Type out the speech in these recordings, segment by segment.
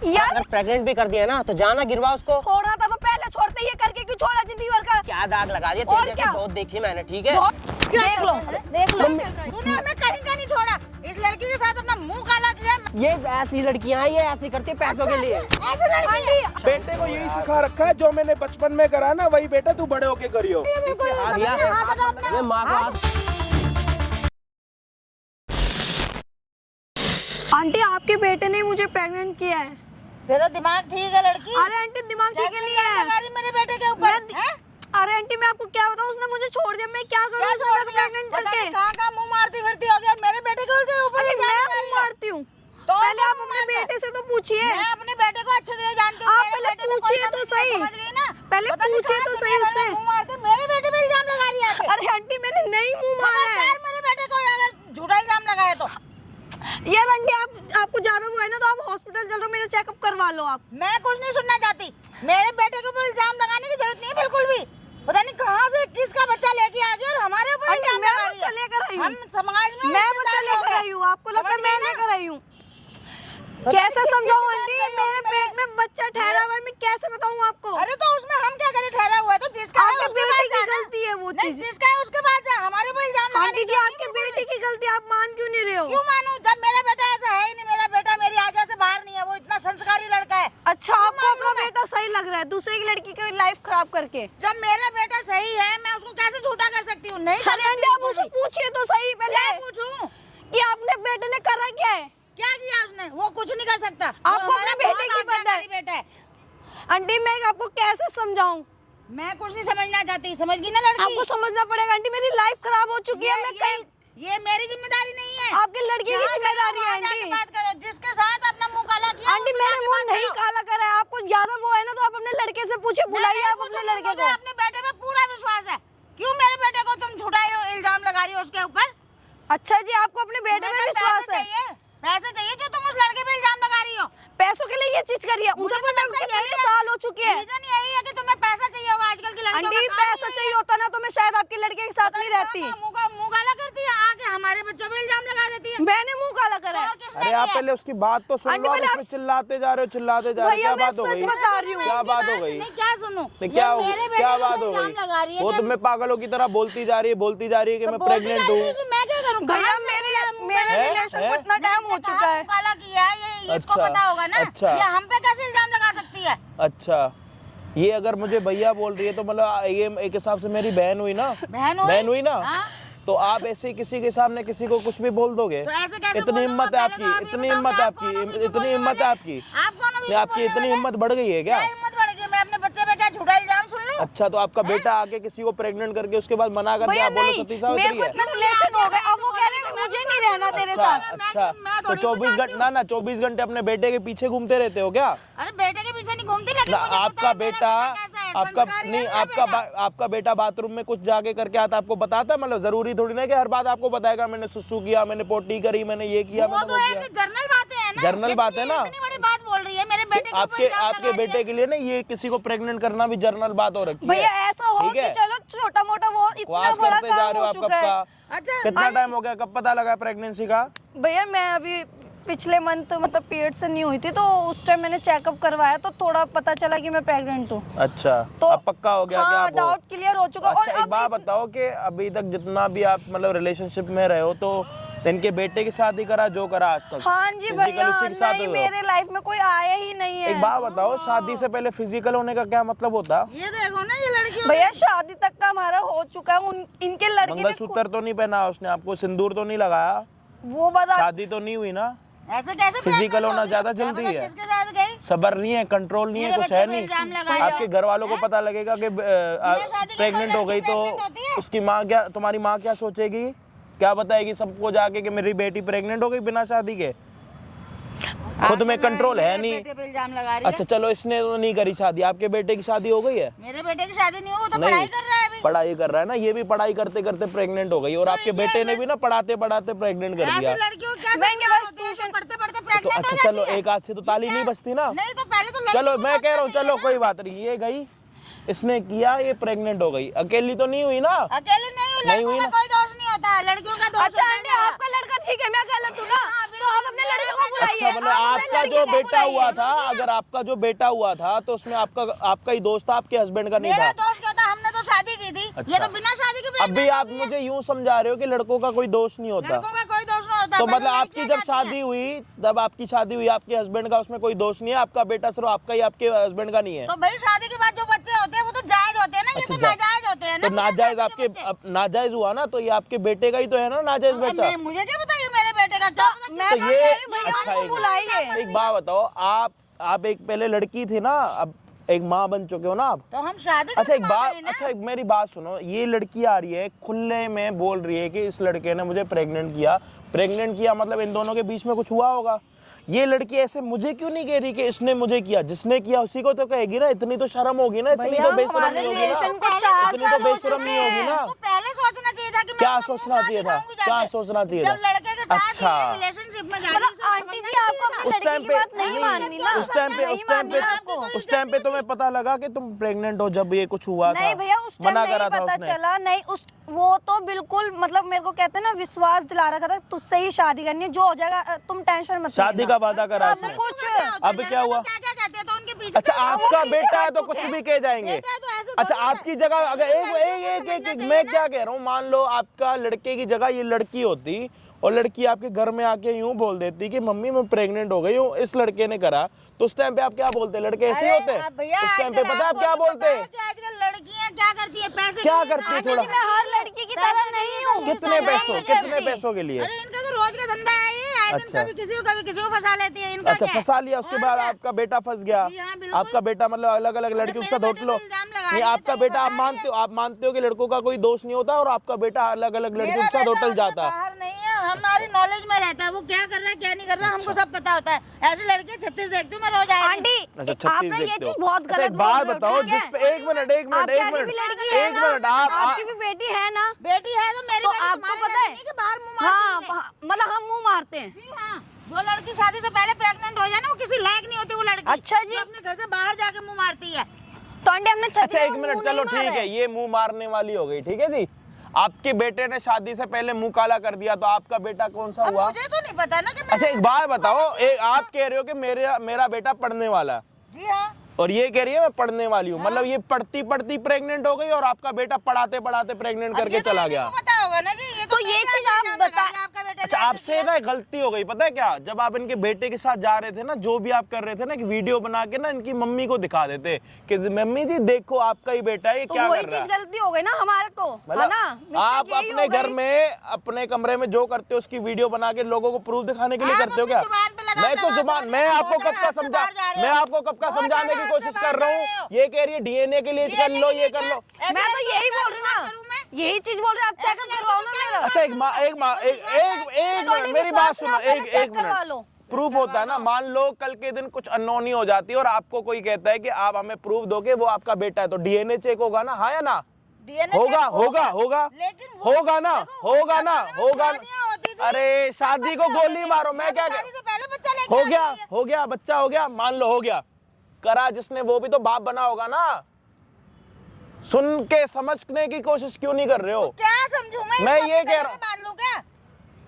अगर प्रेग्नेंट भी कर दिया ना तो जाना गिरवा उसको। छोड़ा था तो पहले छोड़ते, ये करके क्यों छोड़ा जिंदगी भर का? क्या दाग लगा दिया तेरे जैसे बहुत देखी मैंने, ठीक है? देख लो तूने हमें कहीं का नहीं छोड़ा, इस लड़की के साथ अपना मुंह काला किया। ये ऐसी लड़कियां हैं, ये ऐसी करती है पैसों के लिए। बेटे को यही सिखा रखा है जो मैंने बचपन में करा ना, वही बेटा तू बड़े होके करियो। ये माँ को आंटी आपके बेटे ने मुझे प्रेग्नेंट किया है। तेरा दिमाग ठीक है लड़की? अरे आंटी दिमाग ठीक है नहीं है मेरे बेटे के ऊपर। अरे आंटी मैं आपको क्या बताऊं, उसने मुझे छोड़ दिया, मैं क्या करूं? प्रेग्नेंट करके कहाँ मुंह मारती फिरती होगी और मेरे बेटे के ऊपर मैं मुंह मारती हूँ। तो पहले आप अपने बेटे से तो पूछिए। मैं अपने बेटे को अच्छे से जानती हूँ। आप पहले पूछिए तो सही, समझ गई ना? पहले पूछिए तो सही उससे। मुंह मारते मेरे बेटे पे इल्जाम लगा रही है। अरे आंटी मैंने नहीं मुंह मारा है। मेरे बेटे को अगर झूठा इल्जाम लगाया तो यार आंटी आपको ज्यादा वो है ना, तो आप हॉस्पिटल चल रहे हो, मेरा चेकअप करवा लो आप। मैं कुछ नहीं सुनना चाहती। मेरे बेटे के ऊपर इल्जाम लगाने की जरूरत नहीं है बिल्कुल भी। पता नहीं कहाँ से किसका बच्चा लेके आ गया और हमारे ऊपर इल्जाम लगा रही है। बच्चा लेकर आई हूँ, हम समाज में मैं बच्चा लेकर आई हूँ, आपको लगता है मैं लेकर आई हूँ? कैसे समझाऊं आंटी, मेरे पेट में बच्चा ठहरा हुआ है, मैं कैसे बताऊं आपको? अरे तो उसमें हम क्या करें, ठहरा हुआ है तो जिसका है आपके उसके बेटे पास की जाना। गलती है वो नहीं, चीज। जिसका है उसके पास जा, हमारे ऊपर इल्जाम लगाने आंटी जी की आपके नहीं बेटे की गलती, आप मान क्यों नहीं रहे हो? क्यों मानूं जब मेरा बेटा ऐसा है ही नहीं। मेरा बेटा मेरी आगे से बाहर नहीं है, वो इतना संस्कारी लड़का है। अच्छा आपको अपना बेटा सही लग रहा है दूसरे की लड़की की लाइफ खराब करके? जब मेरा बेटा सही है मैं उसको कैसे झूठा कर सकती हूँ? नहीं अरे आंटी आप उससे पूछिए तो सही पहले पूछूं कि आपने बेटे ने करा क्या है। क्या किया उसने? वो कुछ नहीं कर सकता। आपको अपने बेटे की पता है। बेटा है आंटी मैं आपको कैसे समझाऊं? मैं कुछ नहीं समझना चाहती, समझ गई ना लड़की? आपको समझना पड़ेगा आंटी, मेरी लाइफ खराब हो चुकी है। मैं कहीं ये मेरी जिम्मेदारी नहीं है, आपकी लड़की की जिम्मेदारी है आंटी। बात करो जिसके साथ अपना मुंह काला किया। आंटी मैंने मुंह नहीं काला करा है, आपको ज्यादा वो है ना तो आप अपने लड़के से पूछिए, बुलाइए आप अपने लड़के को। अपने बेटे पे पूरा विश्वास है। क्यों मेरे बेटे को तुम झूठा इल्जाम लगा रही हो उसके ऊपर? अच्छा जी आपको अपने बेटे में विश्वास है? पैसे चाहिए जो तुम उस लड़के पे इल्जाम लगा रही हो। पैसों के लिए ये चीज करिए, उनसे कितने साल हो चुके हैं। रीजन यही है कि तुम्हें पैसा चाहिए होगा आजकल की लड़कियों आंटी पैसा चाहिए होता ना तो मैं शायद आपके लड़के के साथ नहीं रहती। मुंह काला करती है, आके हमारे बच्चों पे इल्जाम लगा देती है। मैंने मुंह काला करा है। अरे आप पहले उसकी बात तो सुन लो, आप चिल्लाते जा रहे हो, चिल्लाते जा रहे हो। क्या बात हो गई? बता रही हूँ क्या बात हो गई? क्या सुनूं? क्या बात हो गई? वो तुम्हें पागलों की तरह बोलती जा रही है कि मैं प्रेग्नेंट हूँ। मैं क्या करूँ भैया? मेरे रिलेशन को इतना टाइम हो चुका है। काला किया है ये इसको अच्छा, पता होगा ना। अच्छा। ये हम पे कैसे इल्जाम लगा सकती है? अच्छा ये अगर मुझे भैया बोल रही है तो मतलब ये एक हिसाब से मेरी बहन हुई ना। बहन हुई ना। हाँ? तो आप ऐसे किसी के सामने किसी को कुछ भी बोल दोगे? तो ऐसे कैसे इतनी हिम्मत है आपकी, इतनी हिम्मत है आपकी, इतनी हिम्मत है आपकी, आपकी इतनी हिम्मत बढ़ गई है क्या? हिम्मत बढ़ गई? मैं अपने बच्चे पे क्या झूठा इल्जाम सुन लूं? अच्छा तो आपका बेटा आके किसी को प्रेग्नेंट करके उसके बाद मना करके भैया आप बोलो नहीं, सती मेरे सावित्री को है? इतना रिलेशन हो गया, अब वो कह रहे हैं कि मुझे नहीं रहना तेरे अच्छा साथ। अच्छा मैं तो थोड़ी 24 घंटे ना 24 घंटे अपने बेटे के पीछे घूमते रहते हो क्या? अरे बेटे के पीछे नहीं घूमती, लेकिन ना मुझे पता आपका है मेरा बेटा कैसा है, आपका संस्कारी नहीं है मेरा आपका बेटा। आपका बेटा बाथरूम में कुछ जाके करके आता आपको बताता है? मतलब जरूरी थोड़ी ना कि हर बात आपको बताएगा मैंने सुसु किया, मैंने पोटी करी, मैंने ये किया, वो मैंने तो वो है किया। कि जर्नल बातें हैं ना। जर्नल बात है ना। इतनी बड़ी बात बोल रही है मेरे बेटे के ऊपर इल्जाम आपके लगा बेटे रही के लिए ना ये किसी को प्रेग्नेंट करना भी जर्नल बात हो रखी है। भैया ऐसा हो ठीक कि है? चलो छोटा मोटा वो इतना वास बड़ा करते जा काम रहे हो हो आप चुका कब है। का? अच्छा कितना टाइम हो गया, कब पता लगा प्रेगनेंसी का? भैया मैं अभी पिछले मंथ मतलब पीरियड से नहीं हुई थी तो उस टाइम मैंने चेकअप करवाया तो थोड़ा पता चला कि मैं प्रेग्नेंट हूँ। अच्छा तो अब पक्का हो गया? हाँ, क्या आपको? डाउट क्लियर हो चुका। अच्छा और एक अब बात बताओ कि अभी तक जितना भी आप मतलब रिलेशनशिप में रहे हो तो इनके बेटे की शादी करा जो करा आज तक? हाँ जी Physical भैया उसी के साथ नहीं, हुए हो? मेरे लाइफ में कोई आया ही नहीं है। एक बात बताओ, शादी से पहले फिजिकल होने का क्या मतलब होता? ये देखो ना ये लड़की भैया शादी तक का हमारा हो चुका है। इनके लड़के ने मंगलसूत्र तो नहीं पहना उसने, आपको सिंदूर तो नहीं लगाया, वो बता शादी तो नहीं हुई ना? ऐसे कैसे फिजिकल होना ज्यादा जल्दी है? किसके साथ गई? सबर नहीं है, कंट्रोल नहीं है, मेरे कुछ बच्चे है पे नहीं। इल्जाम लगाया। आपके घर वालों को पता लगेगा कि शादी के प्रेग्नेंट बाद हो गई तो प्रेग्नेंट होती है? उसकी माँ क्या, तुम्हारी माँ क्या सोचेगी, क्या बताएगी सबको जाके कि मेरी बेटी प्रेग्नेंट हो गई बिना शादी के? खुद में कंट्रोल है नहीं। बेटे पे इल्जाम लगा रही है। अच्छा चलो इसने तो नहीं करी शादी, आपके बेटे की शादी हो गई है? मेरे बेटे की शादी नहीं हुई, वो तो नहीं। पढ़ाई कर रहा है अभी। पढ़ाई कर रहा है ना, ये भी पढ़ाई करते करते प्रेग्नेंट हो गई और आपके बेटे ने भी ना पढ़ाते पढ़ाते प्रेग्नेंट कर दिया। ऐसी लड़कियों को क्या मैं इनके संस्कार पास होते हैं, ट्यूशन पढ़ते पढ़ते तो प्रेग्नेंट हो अच्छा चलो जाती है। एक हाथ से तो ताली नहीं बजती ना। नहीं तो पहले तो लड़की चलो को मैं कह रहा हूँ, सोचना चलो चाहिए कोई बात नहीं, ये गई इसने किया, ये प्रेग्नेंट हो गई, अकेली तो नहीं हुई ना? ना। अकेले नहीं हुई, नहीं लड़कों हुई का ना? कोई दोष नहीं होता। होता है, लड़कियों का दोष अच्छा होता है आंटी मेरा। आपका लड़का ठीक है, मैं गलत हूँ ना? तो आप अपने लड़के को बुलाइए। अच्छा मतलब आप अपने आपका लड़के जो को बेटा बुलाइए। हुआ था, अगर आपका जो बेटा हुआ था तो उसमें आपका ही दोस्त था, आपके हस्बैंड का नहीं मेरा था? दोष क्या था, हमने तो शादी की थी। अच्छा। ये तो बिना शादी के अभी आप मुझे यूं समझा रहे हो कि लड़कों का कोई दोष नहीं होता? लड़कों का कोई दोष नहीं होता। तो पर मतलब लड़कियां आपकी जब चाहती हैं। शादी हुई, तब आपकी शादी हुई आपके हस्बैंड का, उसमें कोई दोष नहीं है? आपका बेटा सिर्फ आपका ही, आपके हस्बैंड का नहीं है? तो भाई शादी के बाद जो बच्चे होते हैं वो तो जायज होते हैं ना, ये अच्छा, तो नाजायज होते हैं ना। तो बिना नाजायज शादी के आपके बच्चे। नाजायज हुआ ना, तो ये आपके बेटे का ही तो है ना नाजायज बेटा? मुझे क्या पता ये मेरे बेटे का क्या पता। मैं तो तो ये कह रही हूँ भैया अच्छा उनको बुलाइए। एक बात बताओ, आप एक पहले लड़की थी ना, अब एक माँ बन चुके हो ना आप? तो हम शादी अच्छा एक करके बात, मांग रहे हैं ना। अच्छा एक मेरी बात सुनो, ये लड़की आ रही है खुले में बोल रही है कि इस लड़के ने मुझे प्रेग्नेंट किया, मतलब इन दोनों के बीच में कुछ हुआ होगा। ये लड़की ऐसे मुझे क्यों नहीं कह रही कि इसने मुझे किया? जिसने किया उसी को तो कहेगी ना, इतनी तो शर्म होगी ना, इतनी भैया तो बेशरम हमारे नहीं होगी रिलेशन ना, को 4 इतनी तो साल हो बेशरम चुके नहीं होगी ना। हैं। तो पहले सोचना चाहिए था कि मैं क्या अपना सोचना मुंह चाहिए था? दिखाऊंगी क्या जाके। सोचना चाहिए जब था? लड़के के साथ अच्छा। रिलेशनशिप में जा रही मतलब है, आंटी जी आपको अपनी उस लड़की टाइम की पे बात नहीं माननी ना? उस टाइम पे उस टाइम पे तुम्हें पता लगा कि तुम प्रेग्नेंट हो जब ये कुछ हुआ था? नहीं भैया उस टाइम मना नहीं करा था पता उसने? चला। नहीं उस वो तो बिल्कुल मतलब मेरे को कहते हैं ना, विश्वास दिला रखा था तुझसे ही शादी करनी है, जो हो जाएगा तुम टेंशन मत शादी लेना। का वादा करा सब उसने? कुछ अब क्या हुआ? क्या क्या कहते हैं तो उनके पीछे अच्छा तो लोग आपका पीछे बेटा है हट तो चुके कुछ हैं। भी कह जाएंगे? बेटा है तो ऐसे अच्छा थोड़ी ना। आपकी जगह अगर एक मैं क्या कह रहा हूँ, मान लो आपका लड़के की जगह ये लड़की होती और लड़की आपके घर में आके यूं बोल देती कि मम्मी मैं प्रेग्नेंट हो गई हूँ, इस लड़के ने करा, तो उस टाइम पे आप क्या बोलते? लड़के ऐसे ही होते हैं? उस टाइम पे पता है आप क्या बोलते हैं? आजकल लड़कियां क्या करती है, पैसे क्या के लिए करती है साथ थोड़ा? जी मैं हर लड़की की तरह नहीं हूँ। कितने पैसों के लिए? अरे इनका तो रोज का धंधा है ये, आए दिन अच्छा। कभी किसी को फंसा लेती है। इनका अच्छा क्या है? फंसा लिया, उसके और बाद क्या? आपका बेटा फंस गया? जी हाँ, बिल्कुल। आपका बेटा मतलब अलग अलग लड़कियों के साथ मेरे होटल लो? बेटे पे इल्जाम लगा नहीं रही है, आपका तो बेटा, ये आप मानते हो कि लड़कों का कोई दोष नहीं होता और आपका बेटा अलग अलग लड़कियों के साथ मेरा होटल बेटा जाता है? बाहर नहीं है, हमारी नॉलेज में रहता है, वो क्या कर रहा है क्या नहीं कर रहा हमको सब पता होता है। ऐसे लड़के 36 देखती हूँ मैं रोज आए दिन। आंटी अच्छा 36 आपने ये देखते हो? चीज बहुत अच्छा, गलत एक बात बोल रहे हो, बताओ, ठीक है? जिस पे एक मिनट आपकी भी लड़की है एक ना? मिनट आपकी भी बेटी है ना? बेटी है तो मेरी तो बेटी आपको तुम्हारे पता जैसी है? नहीं कि बाहर मुंह हाँ मारती है। मतलब हम मुंह मारते हैं। जी हाँ, जो लड़की शादी से पहले प्रेग्नेंट हो जाए ना, वो किसी लायक नहीं होती वो लड़की। अच्छा जी। जो अपने घर से बाहर जाके मुंह मारती है। तो आंटी हमने अच्छा एक मिनट चलो ठीक है, ये मुंह मारने वाली हो गई, ठीक है जी। आपके बेटे ने शादी से पहले मुंह काला कर दिया, तो आपका बेटा कौन सा अब हुआ? मुझे तो नहीं पता ना कि अच्छा एक बात बताओ, आप कह रहे हो कि मेरा बेटा पढ़ने वाला है जी हाँ, और ये कह रही है मैं पढ़ने वाली हूँ, मतलब ये पढ़ती पढ़ती प्रेग्नेंट हो गई और आपका बेटा पढ़ाते पढ़ाते प्रेग्नेंट अब करके ये तो चला इन्हीं गया? को पता होगा ना जी। ये तो ये चीज आप बता- आपका बेटा अच्छा आपसे ना गलती हो गई, पता है क्या? जब आप इनके बेटे के साथ जा रहे थे ना, जो भी आप कर रहे थे ना, कि वीडियो बना के ना इनकी मम्मी को दिखा देते कि मम्मी जी देखो आपका ही बेटा है, ये तो क्या वही कर रहा चीज है। गलती हो गई ना हमारे को, है मतलब ना? Mistake आप यही अपने हो घर गई। में अपने कमरे में जो करते हो उसकी वीडियो बना के लोगों को प्रूफ दिखाने के लिए आप करते हो अपनी क्या? जुबान पे लगाम मैं तो लगा जुबान, समझ मैं रहे हो, आपको बहुत कब का ज़्यादा समझा, बाहर जा रहे मैं हो। आपको कब का बहुत समझाने की ज़्यादा कोशिश बाहर कर रहा जा हूँ, रहे हो। ये कह रही है डीएनए के लिए कर लो, ये कर लो। मैं तो यही बोल रही ना, यही चीज बोल रही, आप चेकअप करवाओ ना मेरा। अच्छा एक मिनट मेरी बात सुनो, एक मिनट। प्रूफ होता है ना, मान लो कल के दिन कुछ अननोनी हो जाती है और आपको कोई कहता है कि आप हमें प्रूफ दोगे वो आपका बेटा है, तो डीएनए चेक होगा ना, हाँ या ना? DNA होगा चेक होगा लेकिन वो- होगा ना, देखो, होगा ना, पहले होगा शादियां होती थी। अरे शादी को गोली मारो, मैं क्या शादी से पहले बच्चा लेके हो आ गया, रही है। हो गया, बच्चा हो गया, मान लो हो गया, करा जिसने वो भी तो बाप बना होगा ना। सुन के समझने की कोशिश क्यों नहीं कर रहे हो? क्या समझूं मैं? मैं इसको ये अपने कह गले रहा में बांध लूं क्या?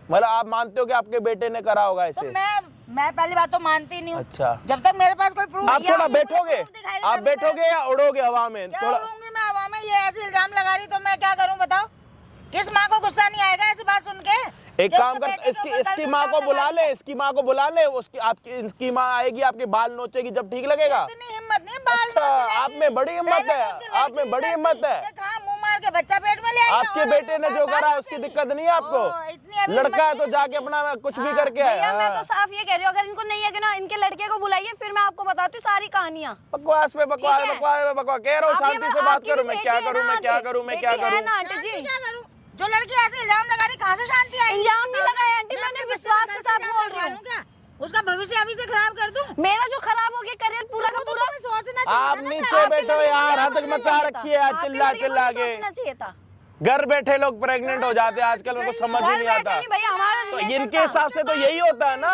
मतलब आप मानते हो कि आपके बेटे ने करा होगा तो इसे? मैं पहली बात तो मानती नहीं हूँ। अच्छा जब तक मेरे पास कोई प्रूफ आप थोड़ा बैठोगे, आप बैठोगे या उड़ोगे हवा में? क्या थोड़ा उड़ूंगी मैं हवा में? ये ऐसे इल्जाम लगा रही तो मैं क्या करूं बताओ? किस माँ को गुस्सा नहीं आएगा ऐसी बात सुन के? एक जो काम अपने कर, बेटे के इसकी ऊपर इसकी गलत माँ को इल्जाम बुला लगा ले, इसकी माँ को बुला ले, उसकी आपकी इसकी माँ आएगी, आपके बाल नोचेगी, जब ठीक लगेगा। इतनी हिम्मत नहीं बाल अच्छा, नोचने आप की। में बड़ी हिम्मत पहले है, तो उसकी आप में लड़की बड़ी ही हिम्मत करती। है। ये कहाँ मुंह मार के बच्चा पेट में ले आई आपके और बेटे ने जो बाल करा उसकी नोचेगी। दिक्कत नहीं है आपको? ओ, इतनी अभी लड़का है हिम्मत तो नहीं जाके है। अपना कुछ भी हाँ, करके आए। भैया मैं तो हाँ। साफ ये कह रही हूँ, अगर इनको नहीं है कि ना, इनके लड़के को बुलाइए, फिर मैं आपको बताती हूँ सारी कहानियाँ। बकवास पे बकवास ठीक है। बकवास पे बकवास कह रहा हूँ, आप ये शांति से बात आपकी करूँ, भी मैं बेटी क्या है करूँ, ना मैं क्या आंटी? करूँ, मैं क्या बेटी है करूँ? ना आंटी शांति जी? क्या करूं? जो लड़की ऐसे इल्जाम लगा रही कहाँ से शांति आएगी? इल्जाम नहीं लगाया आंटी, मैंने अपने विश्वास बच्चे के को साथ इल्जाम बोल रही लगा हूँ। लूं क्या? उसका भविष्य अभी से खराब कर दूं? मेरा जो खराब हो गया करियर पूरा का पूरा। सोचना आप चाहिए था ना। नीचे आपके बैठो लड़के को यार, क्या हद सोचना मचा चाहिए रखी था? है आज आपके चिल्ला लड़के को चिल्ला क्या के। सोचना चाहिए था? घर बैठे लोग प्रेग्नेंट हो जाते हैं आजकल, मेरे को समझ ही घर नहीं बैठे आता। नहीं भैया, हमारा तो रिलेशन इनके था। हिसाब से तो यही होता है ना।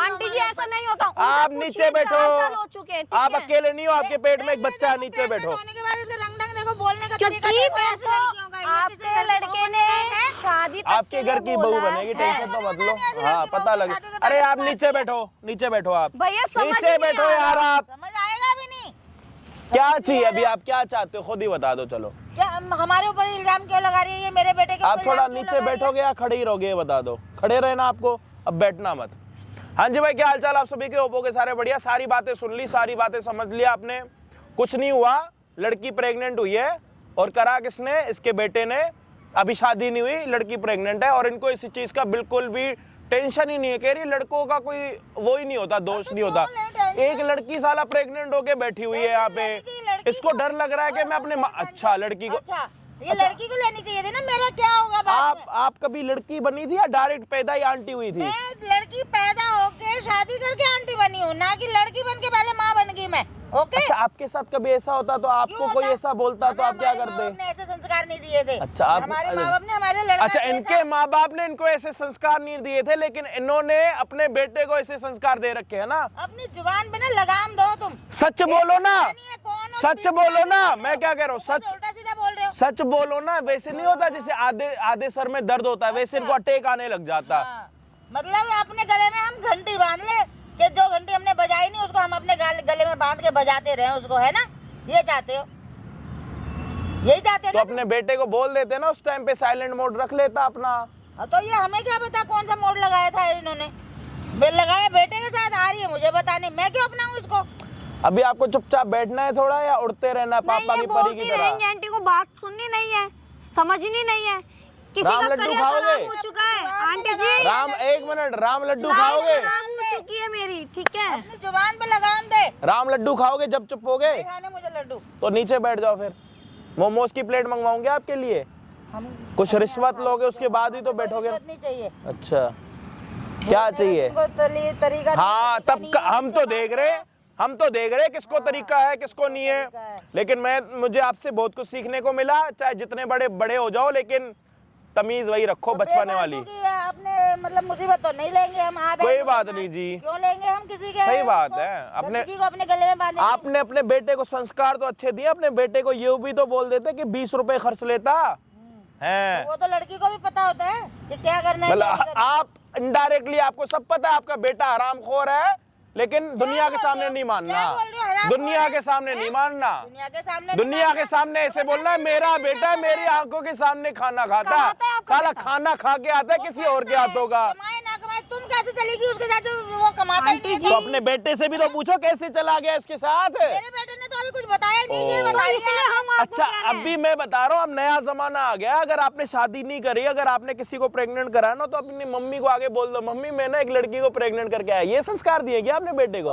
आंटी जी ऐसा नहीं होता। उनसे आप पूछिए, नीचे बैठो, 4 साल हो चुके हैं, ठीक आप है? अकेले नहीं हो, आपके पेट में एक ये बच्चा है, देखो, नीचे बैठो। होने के बाद इसका रंग ढंग देखो, बोलने का क्योंकि तरीका देखो, ऐसे मेरे लड़कियों का को ये। आपके लड़के ने शादी तक आपके घर की बहू बनेगी, टेंशन तो मत लो। हाँ पता लगे। अरे आप नीचे बैठो, नीचे बैठो आप, भैया समझ नीचे नहीं बैठो आ यार। आप समझ आएगा भी नहीं। क्या चाहिए अभी, आप क्या चाहते हो खुद ही बता दो। चलो क्या हमारे ऊपर इल्जाम क्यों लगा रही है ये, मेरे बेटे के आप ऊपर थोड़ा इल्जाम क्यों नीचे लगा रही है? बैठोगे या खड़े ही रहोगे ये बता दो। खड़े रहना आपको, अब बैठना मत। हाँ जी भाई, क्या हालचाल आप सभी के? ओप्पो के सारे बढ़िया। सारी बातें सुन ली, सारी बातें समझ लिया आपने। कुछ नहीं हुआ, लड़की प्रेग्नेंट हुई है और करा किसने? इसके बेटे ने। अभी शादी नहीं हुई, लड़की प्रेग्नेंट है और इनको इस चीज का बिल्कुल भी टेंशन ही नहीं है। कह रही लड़कों का कोई वो ही नहीं होता, दोष नहीं होता। एक लड़की साला प्रेग्नेंट होके बैठी हुई है यहाँ पे, इसको डर लग रहा है कि मैं अपने अच्छा लड़की को, अच्छा ये लड़की को लेनी चाहिए थी ना, मेरा क्या होगा बाद में? आप कभी लड़की बनी थी या डायरेक्ट पैदा ही आंटी हुई थी? मैं लड़की पैदा होके शादी करके आंटी बनी हूँ, ना कि लड़की बन के पहले माँ बन गई मैं। ओके अच्छा, आपके साथ कभी ऐसा होता तो आपको कोई ऐसा बोलता तो आप क्या करते? ने ऐसे संस्कार नहीं दिए थे। अच्छा, आप हमारे माँ बाप ने हमारे लड़का अच्छा, दिया इनके माँ बाप ने इनको ऐसे संस्कार नहीं दिए थे, लेकिन इन्होंने अपने बेटे को ऐसे संस्कार दे रखे है ना। था। अपनी जुबान पे ना लगाम दो तुम। सच बोलो ना, कौन हो? सच बोलो ना। मैं क्या कह रहा हूँ, सच उल्टा सीधा बोल रहे हो। सच बोलो ना। वैसे नहीं होता जैसे आधे आधे सर में दर्द होता है, वैसे इनको अटैक आने लग जाता। हाँ, मतलब अपने गले में हम घंटी बांध ले कि जो घंटी हमने बजाई नहीं उसको हम अपने गले में बांध के बजाते रहे उसको, है ना? ये चाहते हो, यही चाहते हो तो ना? अपने बेटे को बोल देते ना उस टाइम पे, साइलेंट मोड रख लेता अपना। तो ये हमें क्या पता कौन सा मोड लगाया था इन्होंने? लगाया बेटे के साथ, आ रही है मुझे बताने, मैं क्यों अपनाऊं इसको? अभी आपको चुपचाप बैठना है थोड़ा या उड़ते रहना है पापा की परी की तरह? रहेंगे, आंटी को बात सुननी नहीं है, समझनी नहीं है। किसी राम का लड्डू करियर खाओगे? खराब हो चुका है आंटी जी। राम, एक मिनट, राम लड्डू खाओगे? खराब हो चुकी है मेरी, ठीक है? अपनी जुबान पे लगाम दे। राम लड्डू खाओगे जब चुप हो गए? खाने मुझे लड्डू। तो नीचे बैठ जाओ, फिर मोमोज की प्लेट मंगवाऊंगे आपके लिए। कुछ रिश्वत लोगे उसके बाद ही तो बैठोगे। रिश्वत नहीं चाहिए। अच्छा, क्या चाहिए? तुमको तरीका हाँ, तरीका तब नहीं का, है, हम तो देख रहे, हम तो देख रहे किसको तरीका है किसको नहीं है। लेकिन मुझे आपसे बहुत कुछ सीखने को मिला। चाहे जितने बड़े बड़े हो जाओ, लेकिन तमीज वही रखो, बचपने वाली। अपने मतलब मुसीबत तो नहीं लेंगे हम। कोई बात नहीं जी, क्यों लेंगे हम किसी के? सही बात है। अपने को अपने गले में बांधे। आपने अपने बेटे को संस्कार तो अच्छे दिए। अपने बेटे को ये भी तो बोल देते कि 20 रुपए खर्च लेता है। वो तो लड़की को भी पता होता है कि क्या करना है, क्या मतलब नहीं करना। आप इनडायरेक्टली आपको सब पता है आपका बेटा हरामखोर है, लेकिन दुनिया के सामने नहीं मानना। क्या बोल रहे हो? हरामखोर दुनिया है? के सामने नहीं मानना। दुनिया के सामने दुनिया के सामने ऐसे बोलना है मेरा बेटा मेरी आंखों के सामने खाना खाता है। आता है आपका साला बेटा? खाना खा के आता है किसी और के हाथों का। कमाए ना कमाए, तुम कैसे चलेगी उसके साथ जो वो कमाता ही नहीं है? तो अपने बेटे से भी तो पूछो कैसे चला गया इसके साथ। मेरे बेटे ने तो अभी कुछ बताया नहीं, ये बता तो इसलिए हम आपको अच्छा, कह रहे हैं। अभी मैं बता रहा हूँ, अब नया जमाना आ गया। अगर आपने शादी नहीं करी, अगर आपने किसी को प्रेग्नेंट करा ना, तो अपनी मम्मी को आगे बोल दो, मम्मी मैं ना एक लड़की को प्रेग्नेंट करके आया। ये संस्कार दिए क्या आपने बेटे को?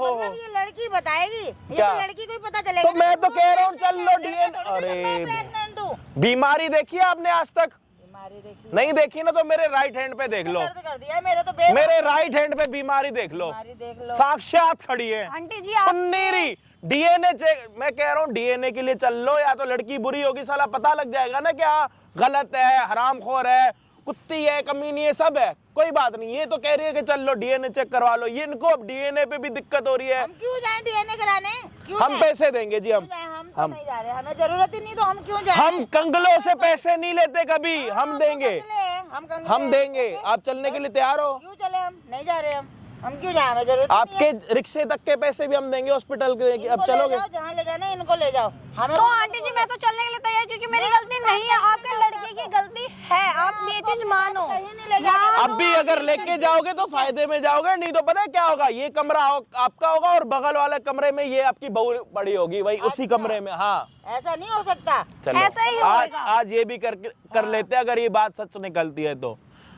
मतलब ये लड़की बताएगी, ये क्या? तो लड़की को ही पता चलेगा। तो मैं तो कह रहा हूँ चल लो डीएनए। अरे अरे प्रेग्नेंट हूँ। बीमारी देखी है आपने आज तक? बीमारी देखी, नहीं देखी ना, तो मेरे राइट हैंड पे देख लो। दर्द कर दिया मेरे तो मेरे राइट हैंड पे बीमारी देख लो, बीमारी देख लो। साक्षात खड़ी है। आंटी जी आप सुन्नीरी डीएनए चेक। मैं कह रहा हूँ डीएनए के लिए चल लो, या तो लड़की बुरी होगी, साला पता लग जाएगा ना क्या गलत है, हरामखोर है, कुत्ती है, कमीनी है, सब है। कोई बात नहीं, ये तो कह रही है कि चल लो डीएनए चेक करवा लो। ये इनको अब डीएनए पे भी दिक्कत हो रही है। हम क्यों जाएं डीएनए कराने? क्यों हम जाएं? पैसे देंगे जी, हम हम तो नहीं जा रहे, हमें जरूरत ही नहीं, तो हम क्यों जाएं? हम कंगलों से पैसे नहीं लेते कभी, हम देंगे, कंगले हम हैं। देंगे। आप चलने के लिए तैयार हो? क्यों चले? हम नहीं जा रहे, हम क्यों जाए? हमें जरूरत ही नहीं है। आपके रिक्शे तक के पैसे भी हम देंगे हॉस्पिटल के। अब इनको ले चलोगे? जाओ, जहाँ ले जाना है इनको ले जाओ। हमें तो आंटी जी मैं तो चलने के लिए तैयार, क्योंकि मेरी गलती नहीं है, आपके लड़के की गलती है। आप ये चीज मानो। कहीं नहीं ले जाना। अब भी अगर लेके जाओगे तो फायदे में जाओगे, नहीं तो पता है क्या होगा? ये कमरा आपका होगा और बगल वाले कमरे में ये आपकी बहू पड़ी होगी, वही उसी कमरे में। हाँ, ऐसा नहीं हो सकता। चलो ऐसा ही आज होएगा। आज ये भी कर लेते हैं। अगर ये बात सच निकलती है तो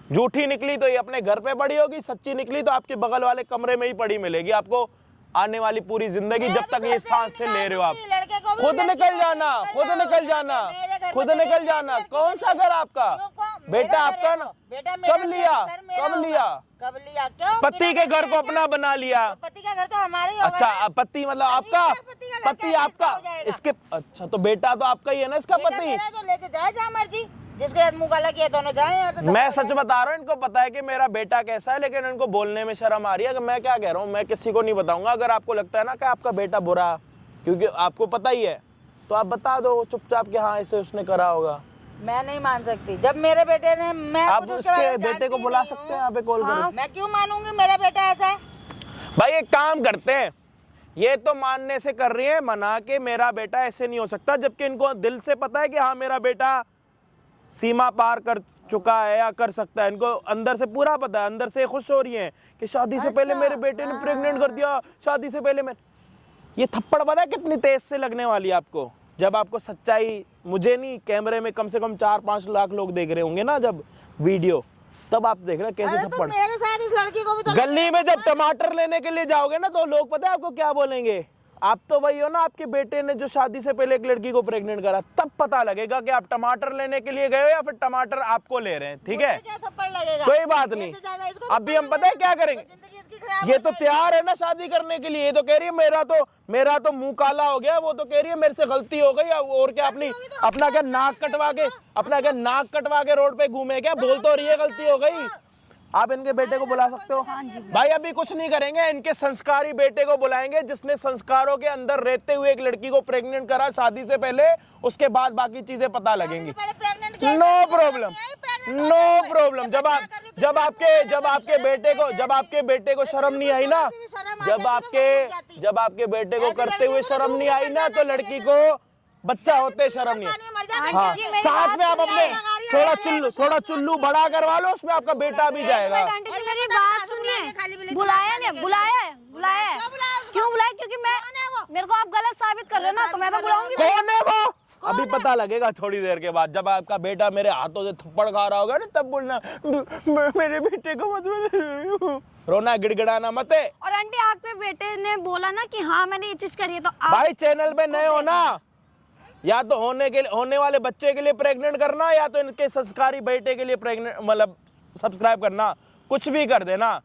झूठी निकली तो ये अपने घर पे पड़ी होगी, सच्ची निकली तो आपके बगल वाले कमरे में ही पड़ी मिलेगी आपको आने वाली पूरी जिंदगी, जब तक ये सांस से ले रहे हो आप। लड़के को भी खुद लड़की निकल को जाना, भी खुद निकल जाना, मेरे घर खुद पे निकल तो जाना। लड़की कौन सा घर आपका? बेटा आपका ना? बेटा कब लिया? कब लिया? कब लिया? क्यों? पति के घर को अपना बना लिया। पति का घर तो हमारे ही होगा अच्छा, ना। पति मतलब आपका पति का घर पति क्या आपका किसका हो जाएगा? इसके। अच्छा, तो बेटा तो आपका ही है ना इसका बेटा पति? मेरा तो लेके जाए जहाँ मर्जी, जिसके साथ मुंह काला किया दोनों जाए यहाँ से। मैं सच बता रहा हूँ, इनको पता है कि मेरा बेटा कैसा है, लेकिन इनको बोलने में शर्म आ रही है कि मैं क्या कह रहा हूँ। मैं किसी को नहीं बताऊंगा। अगर आपको लगता है ना कि आपका बेटा बुरा, क्योंकि आपको पता ही है तो आप बता दो चुपचाप कि हाँ ऐसे उसने करा होगा। मैं नहीं मान सकती। जब मेरे बेटे ने, मैं आप कुछ उसके बारे उसके में बेटे जानती को बुला नहीं सकते हूँ। हैं यहाँ पे कॉल करो। मैं क्यों मानूंगी मेरा बेटा ऐसा है? भाई एक काम करते हैं, ये तो मानने से कर रही है मना के मेरा बेटा ऐसे नहीं हो सकता, जबकि इनको दिल से पता है कि हाँ मेरा बेटा सीमा पार कर चुका है या कर सकता है। इनको अंदर से पूरा पता है, अंदर से खुश हो रही हैं कि शादी से पहले मेरे बेटे ने प्रेग्नेंट कर दिया, शादी से पहले मैं। ये थप्पड़ पता है कितनी तेज से लगने वाली है आपको, जब आपको सच्चाई, मुझे नहीं, कैमरे में कम से कम 4-5 लाख लोग देख रहे होंगे ना जब वीडियो, तब आप देख रहे कैसे अरे तो थप्पड़। मेरे साथ इस लड़की को भी तो गली में जब टमाटर लेने के लिए जाओगे ना तो लोग पता है आपको क्या बोलेंगे, आप तो वही हो ना आपके बेटे ने जो शादी से पहले एक लड़की को प्रेग्नेंट करा, तब पता लगेगा कि आप टमाटर लेने के लिए गए हो या फिर टमाटर आपको ले रहे हैं। ठीक है, मुझे क्या थप्पड़ लगेगा? कोई बात नहीं। इससे ज्यादा इसको अभी हम पता है क्या करेंगे, जिंदगी इसकी खराब ये हो तो जाएगी। तैयार है ना शादी करने के लिए, ये तो कह रही है मेरा तो मुंह काला हो गया, वो तो कह रही है मेरे से गलती हो गई, और क्या अपना क्या नाक कटवा के रोड पे घूमे, क्या बोल तो रही है गलती हो गई। आप इनके बेटे को बुला सकते हो। भाई अभी कुछ नहीं करेंगे, इनके संस्कारी बेटे को बुलाएंगे जिसने संस्कारों के अंदर रहते हुए एक लड़की को प्रेग्नेंट करा शादी से पहले, उसके बाद बाकी चीजें पता लगेंगी। पहले प्रेग्नेंट किया, नो प्रॉब्लम, नो प्रॉब्लम। जब आपके बेटे को शर्म नहीं आई ना, जब आपके बेटे को करते हुए शर्म नहीं आई ना, तो लड़की को बच्चा होते शर्म नहीं आई। हाँ, साथ में आप अपने थोड़ा चुल्लू बड़ा करवा लो, उसमें आपका बेटा भी जाएगा। आंटी जी मेरी बात सुनिए, बुलाया नहीं, बुलाया है। क्यों बुलाया? क्योंकि मेरे को आप गलत साबित कर रहे हो ना, तो मैं तो बुलाऊंगी। कौन है वो? अभी पता लगेगा थोड़ी देर के बाद, जब आपका बेटा मेरे हाथों से थप्पड़ खा रहा होगा ना, तब बोलना मेरे बेटे को मत रोना, गिड़गिड़ाना मत है। और आंटी आपके बेटे ने बोला ना कि हाँ मैंने ये चीज करी है, तो आप भाई चैनल पे नए हो ना, या तो होने वाले बच्चे के लिए प्रेग्नेंट करना, या तो इनके संस्कारी बेटे के लिए प्रेग्नेंट, मतलब सब्सक्राइब करना, कुछ भी कर देना,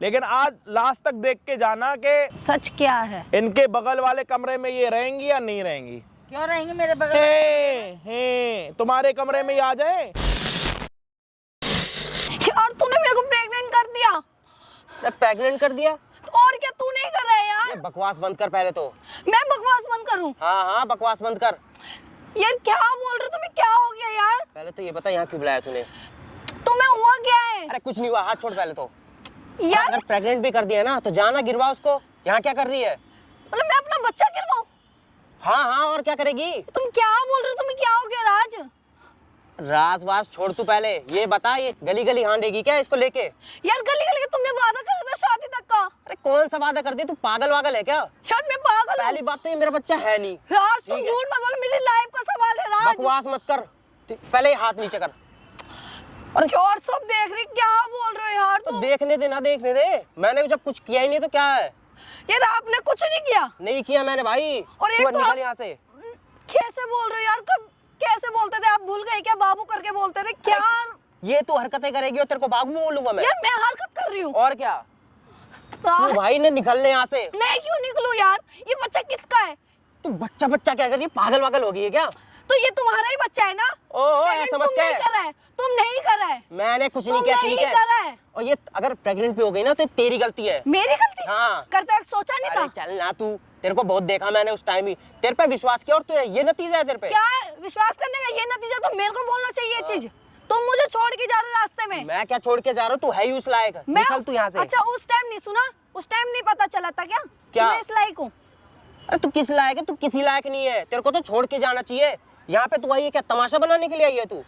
लेकिन आज लास्ट तक देख के जाना कि सच क्या है। इनके बगल वाले कमरे में ये रहेंगी या नहीं रहेंगी। क्यों रहेंगे मेरे बगल में? तुम्हारे कमरे में ही आ जाए। और तूने मेरे को प्रेग्नेंट कर दिया। प्रेग्नेंट कर दिया? और क्या तू नहीं कर रहा है यार? ये बकवास बंद कर पहले तो। मैं बकवास बंद करूं? हाँ बकवास बंद कर। यार क्या बोल रहे हो? तुम्हें क्या हो गया यार? पहले तो ये बता यहाँ क्यों बुलाया तूने? तुम्हें हुआ क्या है? अरे कुछ नहीं हुआ, हाथ छोड़ पहले तो। यार अगर प्रेग्नेंट भी कर दिया ना तो जाना गिरवा उसको। यहाँ क्या कर रही है? मतलब मैं अपना बच्चा गिरवाऊं? हाँ और क्या करेगी? तुम क्या बोल रहे हो? तुम्हें क्या हो गया राज? राज वाज छोड़, तू पहले ये बता, ये गली गली हांडेगी क्या इसको लेके? यार गली गली तुमने वादा करा था शादी तक का। अरे कौन सा वादा कर दिया? तू पागल वागल है क्या? यार मैं पागल हूं। पहली बात तो ये मेरा बच्चा है नहीं। राज तुम ठीक है। झूठ मत बोलो, मेरी लाइफ का सवाल है राज। बकवास मत कर, पहले ये हाथ नीचे कर। और सब देख रही, क्या बोल रहे हो यार तो तुम? देखने दे ना, देखने दे। मैंने जब कुछ किया ही नहीं तो क्या है? यार आपने कुछ नहीं किया। नहीं किया मैंने भाई। और एक तू तो निकल आप- यहाँ से। कैसे बोल रहे हो यार? कब कैसे बोलते थे? आप भूल गए क्या? बाबू करके बोलते थे क्या? ये तू हरकतें करेगी और तेरे को बाबू बोलूंगा मैं? यार मैं हरकत कर रही हूँ। और क्या? तू राज भाई ने निकलने यहाँ से। मैं क्यों निकलूं यार? ये बच्चा किसका है? तू बच्चा क्या कर रही है? पागल वागल हो गई है क्या? तो ये तुम्हारा ही बच्चा है ना? ओह Pregnant ऐसा मत तुम नहीं कह। करा है, तुम नहीं करा है। मैंने कुछ नहीं तुम किया, नहीं ठीक है? करा है। और ये अगर प्रेग्नेंट भी हो गई ना तो तेरी गलती है। मेरी गलती? हाँ। करते वक्त सोचा नहीं अरे था? चल ना तू, तेरे को बहुत देखा मैंने उस टाइम ही, तेरे पे विश्वास किया और तू ये नतीजा है तेरे पे। क्या है? विश्वास करने का ये नतीजा तो मेरे को बोलना चाहिए ये चीज। तुम मुझे छोड़ के जा रहे हो रास्ते में। मैं क्या छोड़ के जा रहा हूँ? तू है ही उस लायक। मैं निकल तू यहाँ से। अच्छा उस टाइम नहीं सुना? उस टाइम नहीं पता चला था क्या कि क्या? मैं इस लायक हूँ? अरे तू किस लायक है? तू किसी लायक नहीं है, तेरे को तो छोड़ के जाना चाहिए। यहाँ पे तू आई है क्या तमाशा बनाने के लिए आई है तू?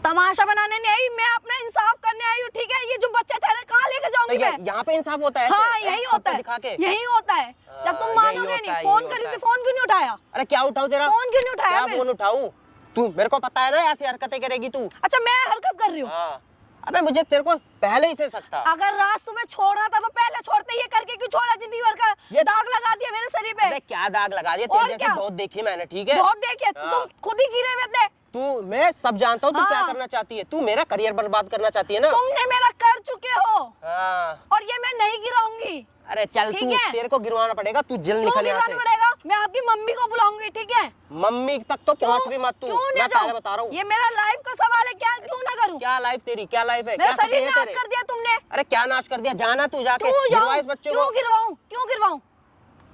तमाशा बनाने नहीं आई, मैं अपना इंसाफ करने आई हूँ। ठीक है, ये जो बच्चा ठहरा कहाँ लेके जाऊंगी मैं? यहाँ पे इंसाफ होता है? हाँ ऐसे? यही सबको होता है, दिखा के? यही होता है। जब तुम यही मानोगे होता नहीं, है, फोन यही करी होता तो है। फोन क्यों नहीं उठाया? अरे क्या उठाऊं तेरा फोन क्यों नहीं उठाया? क्या मैं? फोन उठाऊं? तू मेरे को पता है ना ऐसी हरकतें करेगी तू। अच्छा मैं हरकत कर रही हूँ? हाँ। अबे मुझे तेरे को पहले ही से शक था। अगर राज तुम्हें छोड़ना था तो पहले छोड़ते। ये करके क्यों छोड़ा? जिंदगी भर का ये दाग लगा दिया मेरे शरीर पे। अबे क्या दाग लगा दिया? और तेरे जैसे क्या? बहुत देखी मैंने, ठीक है? बहुत देखे हाँ। तुम खुद ही गिरे हुए थे। तू, मैं सब जानता हूँ तू क्या हाँ। करना चाहती है। तू मेरा करियर बर्बाद करना चाहती है ना? तुमने मेरा कर चुके हो हाँ। और ये मैं नहीं गिराऊंगी। अरे चल ठीक तू, है? तेरे को गिरवाना पड़ेगा। तू जल्द क्यों निकल यहाँ गिरवाना से। पड़ेगा? मैं आपकी मम्मी को बुलाऊंगी। ठीक है? मम्मी तक तो पहुँच भी मत तू। क्यों मैं ना पहले जाऊं? बता रहा हूँ। ये मेरा लाइफ का सवाल है, क्या क्यों ना करूं? क्या लाइफ तेरी? क्या लाइफ है? मेरा क्या सपने शरीर हैं नाश तेरे? कर दिया तुमने। अरे क्या नाश कर दिया? जाना तू जाके क्यों गिरवा जाऊं? इस बच्चे क्यों को। गिरवाऊं? क्यों गिरवाऊं?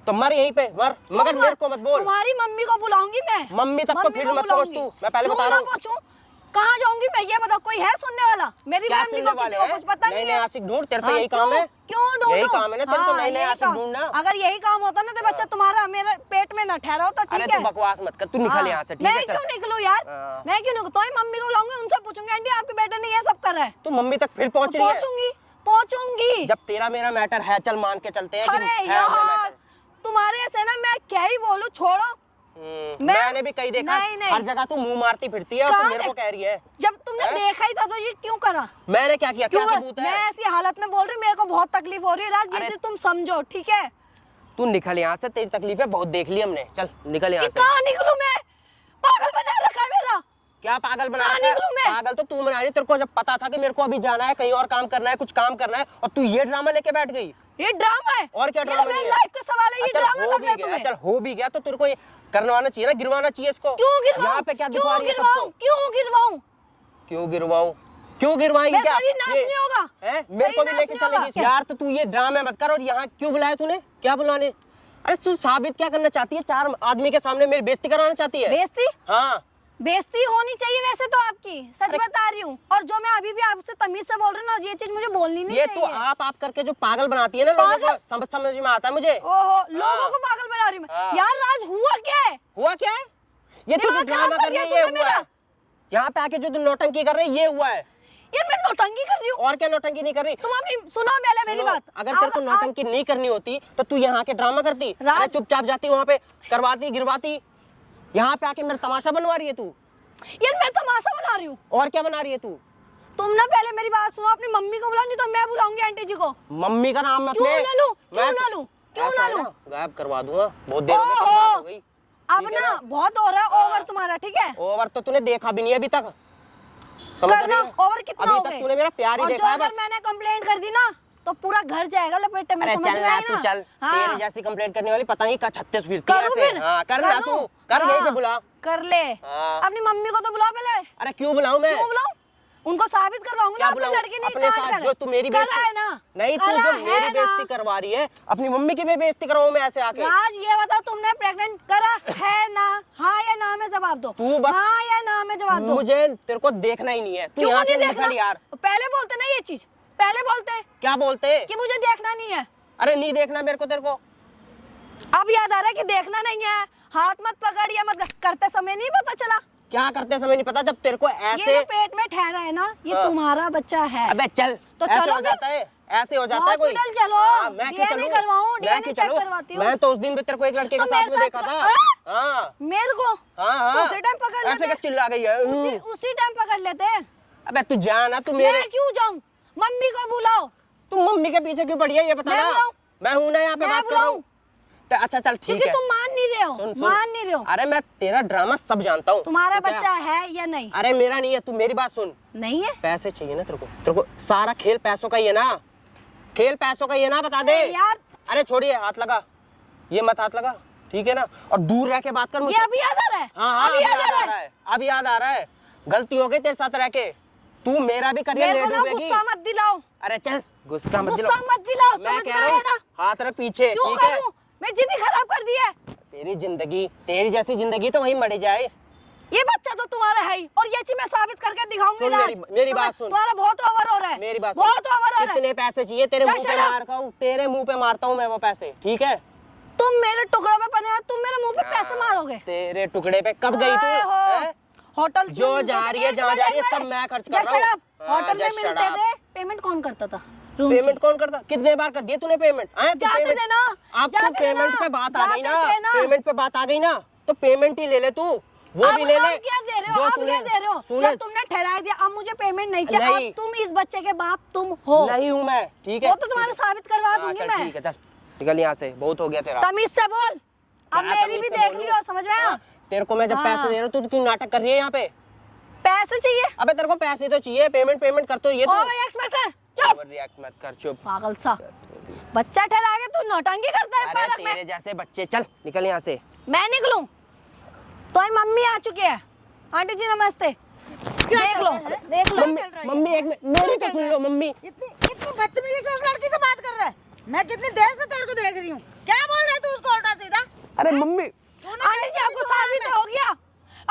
तो मर यहीं पे मर, मगर मेरे को मत बोल। तुम्हारी मम्मी को बुलाऊंगी मैं। मम्मी तक तो फिर को मत पहुंच बुलाऊंगी। तू, मैं पहले क्यों बता रहा ना हूँ। पहुंचूं? कहाँ जाऊंगी मैं, ये बताओ, कोई है सुनने वाला? मेरी क्या फैमिली सुनने को वाले किसी को हैं? कुछ पता नए नहीं नए है। आशिक ढूंढ, तेरे तो हाँ, यही काम है। क्यों ढूंढूं? यही काम है ना तेरे तो, नए नए यही आशिक काम। ढूंढना। अगर यही काम होता ना तो बच्चा तुम्हारा मेरे पेट में न ठहरा होता, अरे ठीक तू है? बकवास मत कर, तू निकल हाँ, यहाँ से, ठीक मैं है? चल। क्यों निकलूं यार? हाँ। मैं क्यों निकलूं? तो ही मम्मी को लाऊंगी, उनसे पूछूंगी आंटी आपके बेटे ने ये सब करा है। तू मम्मी तक फिर पहुंच रही है। पहुंचूंगी। जब तेरा मेरा मैटर है, चल मान के चलते हैं कि अरे है यार, मैटर। तुम्हारे से ना मैं क्या ही बोलूं, छोड़ो। मैंने भी कहीं देखा, नहीं। हर जगह तू मुंह मारती फिरती है और तू कहाँ मेरे को कह रही है। जब तुमने हैं? देखा ही था तो ये क्यों करा? मैंने क्या किया, क्या क्यों? सबूत मैं है? ऐसी हालत में बोल रही हूँ, मेरे को बहुत तकलीफ हो रही है राज, ये अरे- चीज तुम समझो, ठीक है? तू निकल यहाँ से, तेरी तकलीफें बहुत देख ली हमने, चल निकल यहाँ ये से। कहाँ निकलूं मैं? पागल बना रखा है मेरा। क्या पागल बना कहाँ रखा है? निकलूं मैं? पागल तो तू बना रही है, तेरे को जब पता था कि मेरे को अभी जाना है, कहीं और काम करना है, कुछ काम करना है, और तू ये ड्रामा लेके बैठ गई। ये ड्रामा है। और क्या ड्रामा मेरी नहीं है? लाइफ का सवाल है, ये अच्छा, ड्रामा हो लग भी रहा है गया, तुम्हें? चल हो भी गया तो तेरे को ये करवाना चाहिए ना, गिरवाना चाहिए इसको। क्यों गिरवाऊं? यहाँ पे क्या क्यों दिखवा रही है गिरवाऊं? सबको? क्यों गिरवाऊं? क्यों गिरवाऊं? क्यों गिरवाएंगे? मैं क्या शरीर नाश ये- नहीं होगा। हैं? मेरे को भी शरीर लेके नाश नहीं चलेगी होगा। यार, तो तू ये ड्रामे मत कर। और यहाँ क्यों बुलाया तूने, क्या बुलाने? अरे तू साबित क्या करना चाहती है? 4 आदमी के सामने मेरी बेइज्जती कराना चाहती है? बेइज्जती? हाँ, बेइज्जती होनी चाहिए वैसे तो आपकी, सच बता रही हूँ। और जो मैं अभी भी आपसे तमीज से बोल रही हूँ ना, ये चीज मुझे बोलनी नहीं ये तू चाहिए। आप करके जो पागल बनाती है ना लोगों को, पागल? समझ में आता है मुझे। ओहो, लोगों को पागल बना रही हूँ मैं। हाँ। यार राज, हुआ क्या है? हुआ क्या है? ये तू जो दिमाग ड्रामा खराब कर कर रही है, दिया ये तूने हुआ है। मेरा। यहाँ पे आके जो तू नौटंकी कर रही है, ये हुआ है। यार मैं नौटंकी कर रही हूँ। और क्या नौटंकी नहीं कर रही? तुम अपनी सुनो पहले मेरी सुनो, बात। अगर तेरे को नौटंकी नहीं करनी होती तो तू यहाँ के ड्रामा करती, राज- अरे चुपचाप जाती वहाँ पे, करवाती गिरवाती। यहाँ पे आके मेरा तमाशा बनवा रही है तू। यार मैं तमाशा बना रही हूँ। और क्या बना रही है तू? तुम ना पहले मेरी बात सुनो, अपनी मम्मी को बुलाओ, नहीं तो मैं बुलाऊंगी आंटी जी को। मम्मी का नाम मत क्यों ले। ना लूं? क्यों मैं- ना लूं? क्यों ऐसा ना है लूं? गायब करवा दूंगा, बहुत देर हो गई, कब बात हो गई। अब ठीक है ना ना? बहुत हो रहा है ओवर तुम्हारा, ठीक है? ओवर तो तूने देखा भी नहीं अभी तक, समझ करना रही है? ओवर कितना अभी हो तक गए? तूने मेरा प्यार ही और देखा है जो अगर बस। मैंने कंप्लेंट कर दी ना तो पूरा घर जाएगा लपेटे में, अरे समझ चल में ना आई तू, ना? चल हाँ। तेरे जैसी कंप्लेंट करने वाली पता नहीं का 36 फिरती है करूं ऐसे। फिर? हाँ कर ना तू, करूं? कर यहीं पे हाँ, बुला। कर ले। हाँ। अपनी मम्मी को तो बुलाओ पहले। अरे क्यों बुलाऊं मैं? क्यों बुलाऊं? उनको साबित करवाऊंगी ना, क्या अपने बुलाऊं? लड़के ने अपने कहा साथ जो तू मेरी करा बेइज्जती है ना? नहीं, तू करा जो है मेरी ना? बेइज्जती करवा रही है, अपनी मम्मी की भी बेइज्जती करवाऊं मैं ऐसे आके? राज ये बताओ, तुमने प्रेग्नेंट करा है ना? हाँ या ना में जवाब दो। तू बस- हाँ या ना में जवाब दो। मुझे तेरे को देखना ही नहीं है, तू क्यों यहाँ नहीं से देखना? निकल यार। तो पहले बोलते ना ये चीज, पहले बोलते क्या बोलते? कि मुझे देखना नहीं है। अरे नहीं देखना मेरे को तेरे को। अब याद आ रहा है कि देखना नहीं है। हाथ मत पकड़ या मत करते समय नहीं पता चला? क्या करते समय नहीं पता, जब तेरे को ये ऐसे। जो पेट में ठहरा है ना, ये हाँ। तुम्हारा बच्चा है। अबे चल, तो ऐसे चलो हो जाता है, ऐसे हो जाता है कोई। हॉस्पिटल चलो, हाँ, मैं क्यों DNA चलूं? करवाऊं, मैं DNA क्यों चेक चलूं? करवाती हूँ। मैं तो उस दिन भी तेरे को एक लड़के के तो साथ मेरे में साथ देखा का- था। हाँ मेरे को हाँ तो हाँ, उसी टाइम पकड़ ऐसे क्या लेते। चिल्ला गई है? उसी टाइम पकड़ लेते। अबे तू जा ना, तू मेरे, मैं क्यों जाऊं? मम्मी को बुलाओ। तू मम्मी के पीछे क्यों पड़ी है ये बता मैं ना। बुलाऊं? मैं हूं ना यहाँ पे, मैं बात कर रहा हूँ। तो अच्छा चल ठीक क्योंकि है, तुम मान नहीं रहे हो। सुन सुन, मान नहीं रहे हो। अरे मैं तेरा ड्रामा सब जानता हूँ। तुम्हारा ठीक है? बच्चा है या नहीं? अरे मेरा नहीं है, तू मेरी बात सुन। नहीं है पैसे चाहिए ना तेरे को सारा खेल पैसों का ही है ना, खेल पैसों का ही है ना, बता दे अरे यार। अरे छोड़िए, हाथ लगा, ये मत हाथ लगा, ठीक है ना? और दूर रह के बात कर ये मुझसे। अभी याद आ रहा है? हाँ हाँ, अभी याद आ रहा है? है, अब याद आ रहा है। गलती हो गई तेरे साथ रह के, तू मेरा भी करियर मेरे ले को ना डूबेगी। गुस्सा मत दिलाओ। अरे चल, गुस्सा मत गुस्सा दिलाओ, मत दिलाओ, मैं समझ कह में रहा आया हूँ, ना? हाथ रख पीछे, क्यों ठीक है? करूं? मैं जिंदगी खराब कर दी है। तेरी जिंदगी, तेरी जैसी जिंदगी तो वहीं मर जाए। ये बच्चा तो तुम्हारा है ही, और ये चीज मैं साबित करके दिखाऊंगी सुन राज। मेरी बात सुन। तुम्हारा बहुत ओवर हो रहा है। मेरी बात सुन। बहुत ओवर हो रहा है। कितने पैसे चाहिए तेरे क्या मुंह पे शराब? मारता हूँ, तेरे मुंह पे मारता हूँ मैं वो पैसे, ठीक है? तुम मेरे टुकड़ों पे पड़े हो, तुम मेरे मुंह पे पैसे मारोगे। तेरे टुकड़े पे कब गई तू? हैं? होटल जो जा रही है, जहाँ जा रही है, सब मैं खर्च कर रहा हूँ। होटल में मिलते थे, पेमेंट कौन करता था? रूम पेमेंट कौन करता? कितने बार कर दिए तूने पेमेंट? जाते थे ना, अब तो जाते थे पेमेंट ना, पे बात आ गई जाते थे ना, ना। पेमेंट पे बात आ गई ना, तो पेमेंट ही ले ले तू, वो अब भी ले ले। अब क्या दे रहे हो? जो अब तूने- क्या दे रहे हो? सुन, जब तुमने ठहरा दिया, अब मुझे पेमेंट नहीं चाहिए। नहीं। अब तुम इस बच्चे के बाप तुम हो। नहीं हूँ मैं, ठीक है? वो तो तुम्हारे साबित करवा हाँ, दूंगी चल, मैं। ठीक है, चल निकल यहाँ से, बहुत हो गया तेरा। तमीज से बोल। अब क्या मेरी तमीज भी से देख बोलूं? लियो, समझ में आया? हाँ, तेरे को मैं जब हाँ। पैसे दे रहा हूँ, तू क्यों नाटक कर रही है यहाँ पे? पैसे चाहिए? अबे तेरे को पैसे तो चाहिए, पेमेंट कर तो ये तो। ओवर रिएक्ट मत कर, चुप। रिएक्ट मत कर, चुप। पागल सा बच्चा ठहरा के तू नौटंकी करता है अरे पार्क में। तेरे जैसे बच्चे, चल निकल यहाँ से। मैं निकलूं? तो ही मम्मी आ चुकी है। आंटी जी नमस्ते। देख लो, देख लो। मम्मी एक मिनट, मेरी तो सुन लो मम्मी। इतनी बदतमीजी से उस लड़की से बात कर रहा है। मैं कितनी देर से तेरे को देख रही हूँ। क्या बोल रहा है तू उसको? अरे मम्मी आंटी जी आपको साबित हो गया,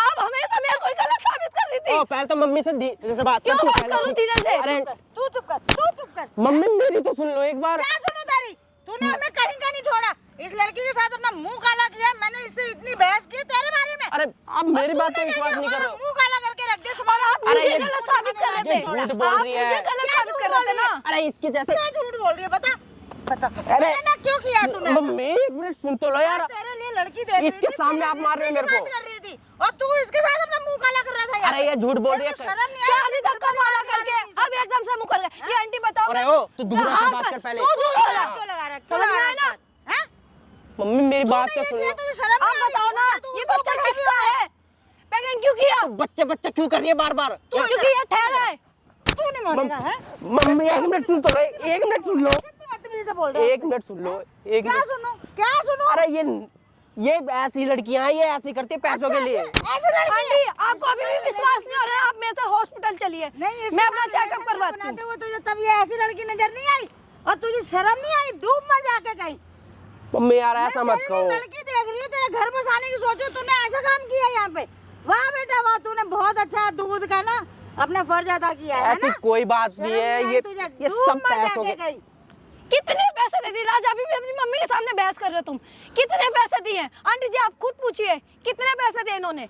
आप हमेशा मेरे को गलत साबित कर रही थी। ओ पहले तो मम्मी से धीरे से बात कर। क्यों तू बात पहले करूं धीरे से? अरे तू चुप कर, तू चुप कर। मम्मी मेरी तो सुन लो एक बार। क्या सुनो तेरी? तूने हमें कहीं का नहीं छोड़ा। इस लड़की के साथ अपना मुंह काला किया। मैंने इससे इतनी बहस की तेरे बारे में। अरे आप मेरी बात पे विश्वास नहीं कर रहे हो। मुंह काला करके रख दिया। और आप मुझे गलत साबित कर रहे थे। ये झूठ बोल आप रही है। मुझे गलत साबित कर रहे थे ना। अरे इसके जैसे क्या झूठ बोल रही है बता बता। अरे ना क्यों किया तूने? मम्मी एक मिनट सुन तो लो यार। तेरे लिए लड़की देख रही इसके थी, सामने आप मार रहे हो मेरे को। बात कर रही थी और तू इसके साथ अपना मुंह काला कर रहा था यार। अरे ये झूठ बोल रही है। तेरे को शर्म नहीं आई? शादी धक्का मारा करके अब एकदम से मुकर गए। ये आंटी बताओ। अरे ओ तू दूर से बात कर पहले। तू दूर हो जा। क्यों लगा रहा है? समझ में आया ना? हैं? मम्मी मेरी बात तूने तो ये सुन किया लो। तो ये शर्म आप नहीं आई? बताओ ना, तू ये उसको बच्चा पढ़ाई किसका भी है? प्रेग्नेंट क्यों किया? बच्चे बच्चे क्यों कर रही है बार बार? क्योंकि ये ठहरा है। तू नहीं मानेगा है? मम्मी एक मिनट सुन तो लो। एक मिनट सुन लो। कितनी बदतमीजी से बोल रहे हो? एक मिनट सुन लो। एक क्या मिनट। सुनो? क्या सुनो? अरे ये ऐसी लड़कियां हैं, ये ऐसी करती है पैसों के लिए। ऐसे लड़की आंटी आपको अभी भी विश्वास नहीं हो रहा है, आप मेरे से हॉस्पिटल चलिए। नहीं इसके मैं अपना बाद चेकअप वीडियो करवाती बनाते हूँ। हुए तुझे तब ये ऐसी लड़की नजर नहीं आई और तुझे शर्म नहीं आई? डूब मर जाके कहीं। मम्मी यार ऐसा मैं मत तेरे लिए कहो। लड़की देख रही हूँ, तेरे घर बसाने की सोचो। तूने ऐसा काम किया यहाँ पे? वाह बेटा वाह, तूने बहुत अच्छा दूध का ना अपना फर्ज अदा किया है ऐसी ना? कोई बात नहीं शर्म है। आई ये तुझे? ये डूब सब मर पैसों जाके के। कहीं। कितने पैसे दे दिए राज? अभी भी अपनी मम्मी के सामने बहस कर रहे हो तुम। कितने पैसे दिए? आंटी जी आप खुद पूछिए कितने पैसे दिए इन्होंने।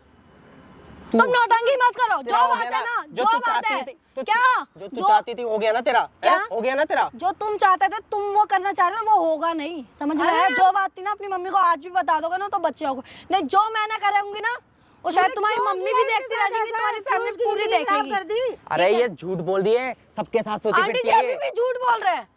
तुम नौटंकी मत करो। तेरा जो हो बात गया है ना, जो जो तू बात चाहती है थी, जो क्या जो तू चाहती थी हो गया ना तेरा। क्या? हैं? हो गया ना तेरा। जो तुम चाहते थे तुम वो करना चाह रहे हो वो होगा नहीं। समझ में आया? जो बात थी ना अपनी मम्मी को आज भी बता दोगे ना तो बच्चे होगे। नहीं जो मैंने करूंगी ना वो शायद तुम्हारी मम्मी भी देखती रह जाएगी, तुम्हारी फैमिली पूरी देखेगी। कर दी। अरे ये झूठ बोल दिए, सबके साथ सोती आंटी फिरती जी है अभी ये। भी झूठ बोल रहे हैं।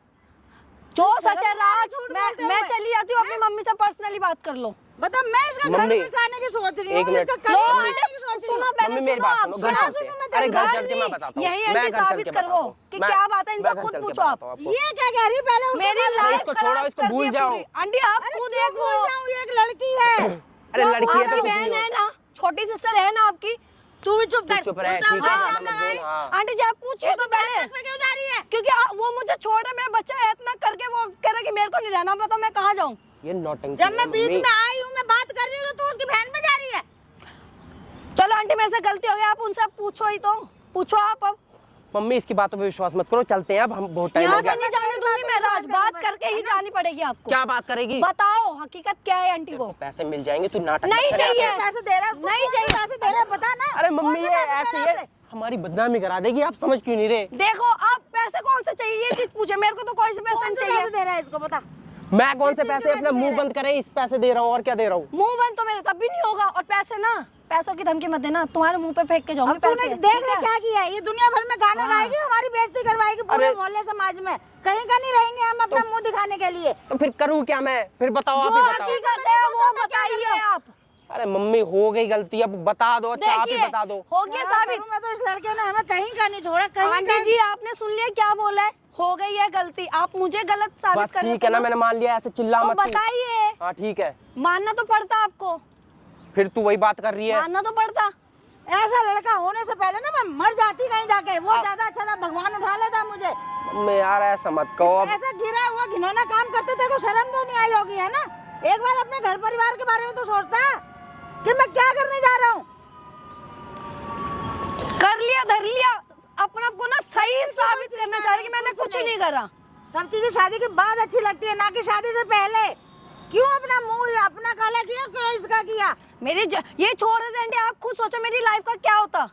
जो सच है राज, झूठ मैं बोलते मैं हुए। चली जाती हूँ अपनी मम्मी से पर्सनली बात कर लो। बता मैं इसका घर मम्मी, बसाने की सोच रही एक हूँ, मिनट। इसका लो करियर आंटी, बनाने की सोच रही हूँ। सुनो पहले मम्मी मेरी सुनो बात आप। सुनो, घर सुनो, चलते हैं। सुनो, अरे घर घर चल के मैं नहीं। बताता हूँ। यही मैं आंटी घर चल साबित के करवो बताता हूँ। कि मैं- क्या बात है इनसे मैं घर खुद चल के पूछो आप। बताता हूँ आपको। ये क्या कह रही है? पहले उसको मेरी बोल। लाइफ इसको खराब छोड़ो, इसको कर दी भूल है जाओ। पूरी। आंटी आप अरे खुद क्यों एक भूल वो जाऊँ? ये एक लड़की है। अरे लड़की है तो आपकी कुछ बहन नहीं है हो। ना, छोटी सिस्टर है ना आपकी। तू भी चुप तू कर। चुप रह, उल्टा ठीक है, उल्टा ज्यादा बोलना मत भाई। बोल, हाँ। आंटी जी आप पूछिए तो पहले, तक में क्यों जा रही है? क्योंकि वो मुझे छोड़ रहा है, मेरा बच्चा है इतना करके वो कह रहा है कि मेरे को नहीं रहना, बताओ मैं कहाँ जाऊँ। ये नौटंकी जब है, मैं बीच मम्मी। में आई हूँ, मैं बात कर रही हूँ तो तू उसकी बहन पे जा रही है। चलो आंटी मेरे से गलती हो गई, आप उनसे पूछो ही तो। पूछो आप अब। मम्मी इसकी बातों पे विश्वास मत करो, चलते हैं अब, हम बहुत टाइम यहाँ हो से गया। नहीं जाने दूंगी मैं राज, बात करके ही जानी पड़ेगी आपको। क्या बात करेगी? बताओ हकीकत क्या है आंटी को। पैसे मिल जाएंगे, तू नाटक नहीं मत कर चाहिए। यहाँ पे। पैसे दे रहा है उसको? नहीं कौन से चाहिए। पैसे दे रहा है बता ना। अरे मम्मी कौन ये से पैसे दे ऐसे रहा है ये हमारी बदनामी करा देगी, आप समझ क्यों नहीं रहे? देखो आप पैसे कौन से चाहिए ये चीज पूछे, मेरे को तो कोई से पैसे कौन नहीं से चाहिए। पैसे दे रहा है इसको बता। मैं कौन से कितने पैसे के अपना पैसे मुंह दे बंद करे, इस पैसे दे रहा हूँ और क्या दे रहा हूँ। मुंह बंद तो मेरा तब भी नहीं होगा, और पैसे ना, पैसों की धमकी मत देना, तुम्हारे मुंह पे फेंक के जाऊंगी अब तूने पैसे। देख ले क्या किया है। ये दुनिया भर में गाना गाएगी, हमारी बेइज्जती करवाएगी पूरे अरे- मोहल्ले समाज में। कहीं का नहीं रहेंगे हम अपना मुंह दिखाने के लिए। तो फिर करूँ क्या मैं? फिर बताओ, आप जो ही बताओ। हकीकत है वो बताइए आप। अरे मम्मी हो गई गलती, अब बता दो। अच्छा आप ही देखिए बता दो। हो गया क्या साबित। करूं मैं तो, इस लड़के ने हमें कहीं का नहीं छोड़ा। कहीं आंटी का जी आपने सुन लिया क्या बोला है? हो गई है गलती, आप मुझे गलत साबित बस कर रहे ठीक थे है ना, ना, मैंने मान लिया, ऐसे चिल्ला तो मत तू। बताइए। हाँ ठीक है, मानना तो पड़ता आपको, फिर तू वही बात कर रही है। मानना तो पड़ता। ऐसा लड़का होने से पहले ना मैं मर जाती कहीं जाके। वो ज्यादा अच्छा था, भगवान उठा लेता मुझे। मम्मी यार ऐसा मत कहो अब। ऐसा गिरा हुआ घिनौना काम करते थे, को शर्म तो नहीं आई होगी है ना? एक बार अपने घर परिवार के बारे में तो सोचता कि मैं क्या करने जा रहा हूँ। कर लिया धर लिया, अपना को ना सही साबित करना चाह रही कि मैंने कुछ ही नहीं करा। सब चीजें शादी के बाद अच्छी लगती है, ना कि शादी से पहले। क्यों अपना मुंह अपना काला किया, क्यों इसका किया? ये छोड़ देते आंटी, आप खुद सोचो मेरी लाइफ का क्या होता।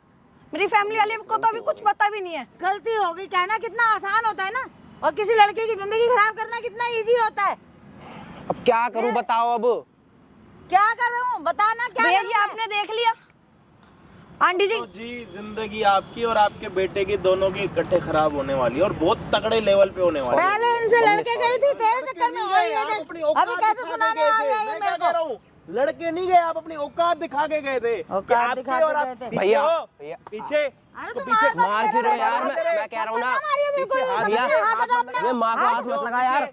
मेरी फैमिली वाले को तो अभी कुछ पता भी नहीं है। गलती हो गई, कहना कितना आसान होता है ना, और किसी लड़के की जिंदगी खराब करना कितना इजी होता है। अब क्या करूं बताओ अब। क्या कर रहा हूँ बताना। क्या भैया करूं जी मैं? आपने देख लिया। आंटी जी तो जी जिंदगी आपकी और आपके बेटे की दोनों की इकट्ठे खराब होने वाली है, और बहुत तगड़े लेवल पे होने वाली है। पहले इनसे लड़के गई थी, तेरे चक्कर में नहीं हो गए, रही आप है। अपनी अभी औकात कैसे दिखा सुनाने के आ गए गया थे। ये मैं मेरे क्या कह रहा को? हूँ, लड़के नहीं गए, आप अपनी औकात दिखा के गए थे कि औकात आपके दिखा के और आप गए थे। पीछे भैया, हो, भैया, पीछे अरे तो तुम पीछे हाथ मार क्यों रहे हो यार? मैं कह रहा हूँ ना, मारिए बिल्कुल, पीछे हाथ भैया, हाथ हटा अपना। ये माँ को हाथ मत लगा यार।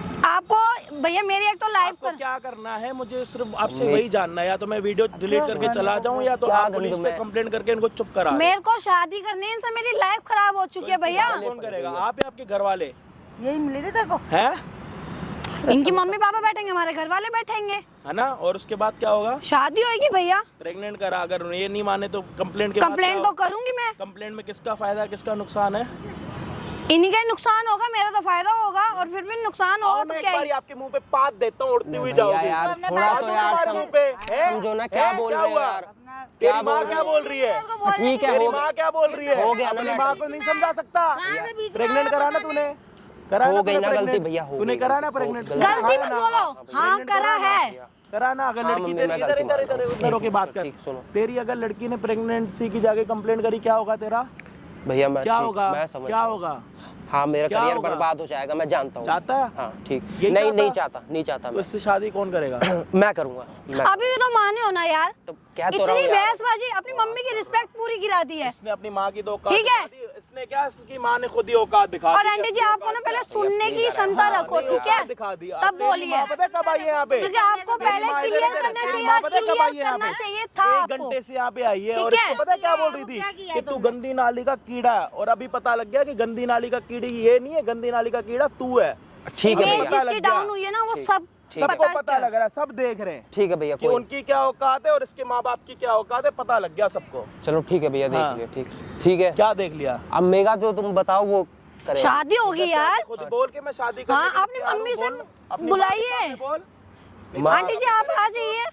आपको भैया मेरी एक तो लाइव आपको क्या करना है, मुझे सिर्फ आपसे वही जानना है, या तो मैं वीडियो डिलीट करके चला जाऊं या तो क्या आप पुलिस गंदम पे है? कंप्लेंट करके इनको चुप करा दें। मेरे को शादी करनी है, इनसे मेरी लाइफ खराब हो चुकी है भैया। कौन करेगा, आप या आपके घर वाले यही मिली थी तेरे को। हैं, इनकी मम्मी पापा बैठेंगे, हमारे घर वाले बैठेंगे, है ना? और उसके बाद क्या होगा? शादी होगी भैया। प्रेग्नेंट करा, अगर ये नहीं माने तो कंप्लेंट के बाद कंप्लेंट तो करूंगी मैं। कंप्लेंट में किसका फायदा किसका नुकसान है? इन्हीं का ही नुकसान होगा, मेरा तो फायदा होगा, और फिर भी नुकसान होगा तो मैं एक क्या बार ही। आपके मुंह पे पात देता हूँ, उड़ती हुई भैया जाओगी। यार अपने थोड़ा बात तो को यार तुम्हारे मुंह पे है? समझो ना क्या है? बोल क्या रहे हो हुआ? यार। तेरी क्या माँ बोल क्या रही बोल रही है? ठीक है तेरी हो माँ क्या बोल रही है? हो गया ना अपनी मैडम। माँ को नहीं समझा सकता? कहाँ से बीच में प्रेग्नेंट आया करा ना पता तूने? नहीं। करा हो ना गई तूने ना गलती pregnant? भैया, हो तूने गई करा ना गलती, प्रेग्नेंट? गलती। गलती मत बोलो, हाँ करा है। करा ना। अगर हाँ, लड़की मम्मी, तेरी मैं इधर गलती इधर मान इधर रहा हूँ। इधर होके बात कर। ठीक, सुनो। तेरी अगर लड़की ने प्रेगनेंसी की जाके कंप्लेंट करी, क्या होगा तेरा? भैया मैं क्या ठीक, होगा? मैं समझ क्या रहा हूँ। होगा? हाँ मेरा क्या करियर होगा? बर्बाद हो जाएगा, मैं जानता हूँ। चाहता है? हाँ ठीक, यही नहीं चाहता? नहीं चाहता, नहीं चाहता तो मैं। इससे शादी कौन करेगा? मैं करूँगा, मैं। अभी भी तो माने हो ना यार, तो क्या तो रहा इतनी हूँ यार। बहसबाजी, अपनी मम्मी की रिस्पेक्ट पूरी गिरा दी है। इसने अपनी माँ की तो औकात ठीक है। दिखा दी। इसने क्या, इसकी माँ ने खुद ही औकात दिखा और दी। आंटी जी आपको ना पहले सुनने की क्षमता रखो, नहीं, ठीक है, औकात दिखा दी। तब तेरी बोलिए, माँ पता है कब आई है यहाँ पे? क्योंकि आपको तेरी पहले माँ इधर क्लियर इधर- करना तेरी चाहिए, माँ पता है कब आई है क्लियर यहाँ करना पे? चाहिए था 1 आपको। घंटे से यहाँ पे आई है ठीक और है। इसको पता है क्या बोल रही वो थी क्या किया कि है तू तुमने? गंदी नाली का कीड़ा है, और अभी पता लग गया कि गंदी नाली का कीड़ी ये नहीं है, गंदी नाली का कीड़ा तू है। ठीक है ये भैया, पता लग जिसकी गया। डाउन हुई है ना वो सब सबको पता लग रहा है, सब देख रहे हैं ठीक है भैया, कि कोई उनकी क्या औकात है और इसके माँ बाप की क्या औकात है, पता लग गया सबको। चलो ठीक है भैया, हाँ। देख लिया, ठीक ठीक है। क्या देख लिया? अब मेगा जो तुम बताओ वो करेगा। शादी होगी यार। खुद बोल के मैं शादी करने हाँ, के लिए अपनी तैयार हूँ, मम्मी से बोल। अपनी बुलाइए। माँ के सामने बोल। माँ- आंटी जी आप आ जाइए।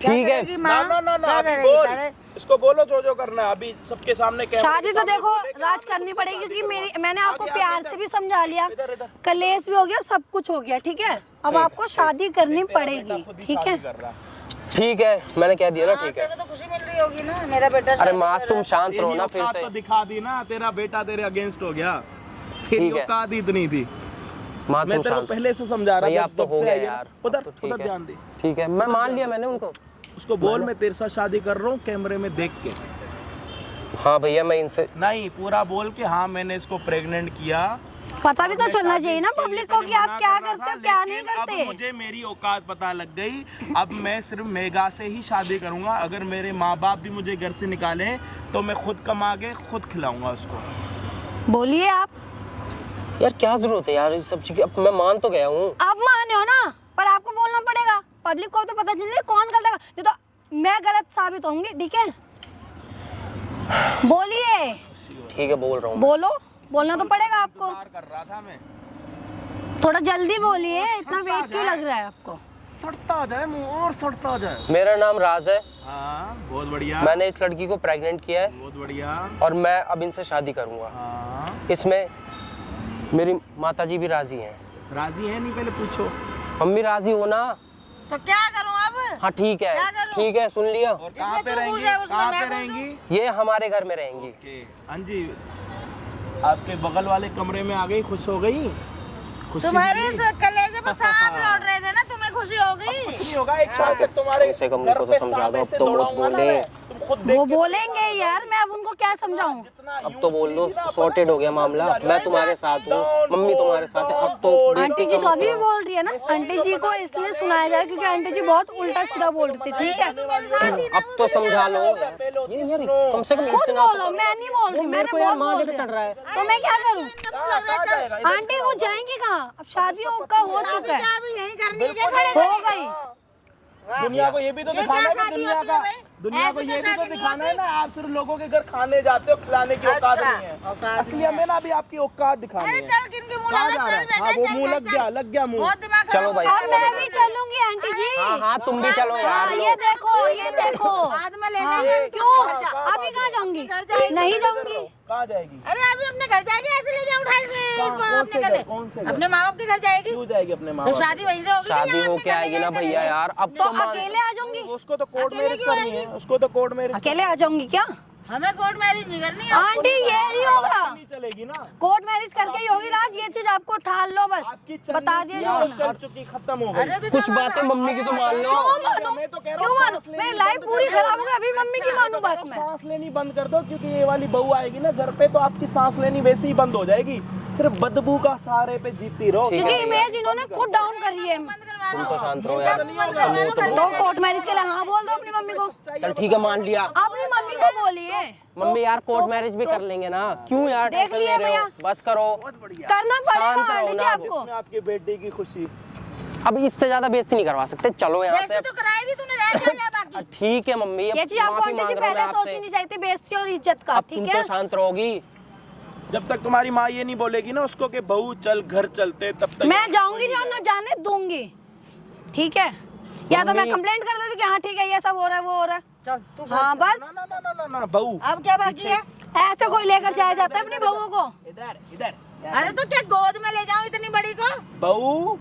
ठीक है, करेगी ना माँ? ना ना ना, क्या अभी करेगी बोल। सारे? इसको बोलो जो करना है, अभी सबके सामने कैमरे के शादी तो सामने देखो बोले कि राज आपने करनी मुझसे पड़ेगी, शादी क्योंकि करवाई। मैंने आपको आगे, प्यार आगे, से भी समझा लिया, इधर इधर कलेश भी हो गया, सब कुछ हो गया, ठीक है, अब आपको शादी करनी तेरा पड़ेगी, बेटा खुद ही ठीक शादी है। कर रहा। ठीक है, मैंने कह दिया ना, ठीक है। तेरे को तो खुशी मिल रही होगी ना, मेरा बेटा अरे शादी मास कर तुम रहा शांत रहो तेरी ना फिर औकात से। तो दिखा दी ना, तेरा बेटा तेरे अगेंस्ट हो गया। तेरी ठीक है। औकात ही इतनी थी। माँ मैं तुम तेरे को शांत, पहले से समझा रहा भैया था, अब तो जब हो से गया आई है। यार, उधर अब तो ठीक उधर है। ध्यान दे। ठीक है, मैं मान लिया मैंने उनको। उसको बोल मैं तेरे साथ शादी कर रहा हूँ कैमरे में देख के। हाँ भैया मैं इनसे, नहीं, पूरा बोल के हाँ मैंने इसको प्रेग्नेंट किया। पता भी तो मैं चलना शादी चाहिए ना के लिए पब्लिक को पहले कि आप मना क्या कर रहा करते हो था, क्या नहीं लेकिन अब करते। मुझे मेरी औकात पता लग गई। अब मैं सिर्फ मेगा से ही शादी करूंगा। अगर मेरे माँ बाप भी मुझे घर से निकाले तो मैं खुद कमा के खुद खिलाऊंगा उसको। बोलिए आप। यार क्या जरूरत है यार इस सब चीज की, अब मैं मान तो गया हूँ। आप माने हो ना, पर आपको बोलना पड़ेगा, पब्लिक को तो पता चले कौन गलत है, नहीं तो मैं गलत साबित होंगी, ठीक है। बोलिए, ठीक है बोल रहा हूँ। बोलो, बोलना तो पड़ेगा आपको। इंतजार कर रहा था मैं। थोड़ा जल्दी बोलिए, इतना वेट क्यों लग रहा है आपको। सड़ता जाए मुंह और सड़ता जाए। मेरा नाम राज है, हाँ बहुत बढ़िया। मैंने इस लड़की को प्रेग्नेंट किया है बहुत बढ़िया। और मैं अब इनसे शादी करूंगा। हाँ इसमें मेरी माताजी भी राजी हैं। राजी है नहीं, पहले पूछो। मम्मी राजी हो ना? तो क्या करूं अब? हाँ ठीक है, क्या करूं? ठीक है, सुन लिया। और कहाँ पे तू रहेंगी? खुश है, उसमें कहाँ मैं पे खुश रहेंगी? ये हमारे घर में रहेंगी। ओके, हाँ जी। आपके बगल वाले कमरे में आ गई, खुश हो गई? खुशी तुम्हारे मिली? इस कलेजे पर सांप लौट रहे थे ना, तुम्हें खुशी हो गई? कुछ नहीं होगा, एक साल तक तुम्हारे कम से कम घर उनको तो पे समझा सांप दो, अब ऐसे तो मत दौड़ाऊंगा ना बोले। मैं, तुम खुद देख वो के बोलेंगे यार, मैं अब उनको क्या समझाऊं। जितना अब यूं तो बोल दो, चीज़ ना, पता सॉर्टेड है, हो गया मामला। मैं तुम्हारे साथ हूँ, मम्मी तुम्हारे साथ है, अब तो आंटी जी तो अभी भी बोल रही है ना, आंटी जी को इसलिए सुनाया जाए क्योंकि आंटी जी बहुत उल्टा सीधा बोल रही थी, ठीक है। अब तो समझा लो। ये यार कम से कम खुद इतना बोलो, मैं नहीं बोल रही, मेरे मैंने को यार बहुत माँ बोल पे दिया। चढ़ रहा है। तो मैं क्या करूं। कहाँ जाएगा? इधर आंटी वो जाएंगी कहाँ, अब शादी का हो चुका है, क्या अभी यही करनी है क्या खड़े? हो गई। दुनिया को ये भी तो ये दिखाना क्या है ना, शादी दुनिया होती का है भाई? दुनिया को ऐसी ये तो भी तो शादी नहीं दिखाना है होती। ना। आप सिर्फ लोगों के घर खाने जाते हो, खिलाने की औकात अच्छा, नहीं है। औकात असली नहीं है। हमें ना अभी आपकी औकात दिखानी अरे है। चल, किनके मुंह कहाँ लगा, जा रहा चल है? हाँ, बेटा, वो चल मुंह घर, लग चल। गया, लग गया मुंह। बहुत दिमाग चलो खराब भाई। हो अब मैं भी चलूंगी आंटी जी। हाँ हाँ तुम भी चलो हाँ, यार। ये देखो, ये देखो। बाद में ले हाँ, जाएंगे। क्यों घर जा। अभी कहाँ जाऊंगी, घर जाएगी। नहीं जाऊंगी। कहाँ जाएगी? अरे अभी अपने घर जाएगी, ऐसे ले जा, उठा इसको कौन अपने से घर? गले। कौन से घर? अपने माँ बाप के घर जाएगी। क्यों जाएगी अपने माँ तो बाप शादी वहीं से होगी। शादी हो के आएगी ना भैया यार, अब तो तो मान। अकेले आ जाऊंगी, के? उसको तो कोर्ट अकेले मैरिज क्यों करनी है, आएगी? उसको तो कोर्ट मैरिज अकेले आ जाऊंगी क्या। हमें कोर्ट मैरिज नहीं करनी है। आंटी ये नहीं होगा, नहीं चलेगी ना। कोर्ट मैरिज करके ही होगी राज, ये चीज आपको ठाल लो बस, आपकी बता दिया जो चलनी होना। चल चुकी, खत्म हो गई। अरे तो कुछ चलो बातें ना। मम्मी की तो मान लो। क्यों मानू, मैं तो कह रहा क्यों हूँ, मानू, सांस लेनी मेरी लाइफ बंद पूरी कर दो। खराब हो गई, अभी मम्मी की मानू बात में। सांस लेनी बंद कर दो, क्योंकि ये वाली बहू आएगी ना घर पे तो आपकी सांस लेनी वैसे ही बंद हो जाएगी। सिर्फ बदबू का सहारे पे जीती रहो। ठीक क्योंकि है। इमेज इन्होंने खुद डाउन करी है। तुम तो शांत रहो यार। तो कोर्ट मैरिज के लिए हाँ बोल दो अपनी मम्मी को। चल ठीक है, मान लिया। अपनी मम्मी को बोलिए। मम्मी यार कोर्ट मैरिज भी कर लेंगे ना, क्यों यार देख टेंशन लिया ले रहे हो? भैया। बस करो, करना पड़ेगा शांत रहो आंटी जी ना। आपको। इसमें आपके बेटे की खुशी। अब इससे ज्यादा बेइज्जती नहीं करवा सकते, चलो यहाँ से। तो कराएगी तूने, रह जा बाकी। ठीक है मम्मी, अब ये चीज आपको माफी आंटी मांग जी रहा हूँ मैं पहले सोचनी आपसे। नहीं चाहिए थी, बेइज्जती और इज्जत का। अब तुम ठीक तो है, शांत रहोगी। जब तक तुम्हारी माँ ये नहीं बोलेगी ना उसको कि बहू चल घर चलते, तब तक मैं जाऊंगी नहीं और ना जाने दूंगी। ठीक है, या तो मैं मम्मी- कंप्लेंट कर देती कि हाँ ठीक है ये सब हो रहा है वो हो रहा है। चल तू हाँ बस ना ना ना ना ना बहू अब क्या बाकी है? ऐसे कोई लेकर जाया जाता है अपनी बहुओं को। इधर इधर अरे तो क्या गोद में ले जाऊं इतनी बड़ी को? बहू,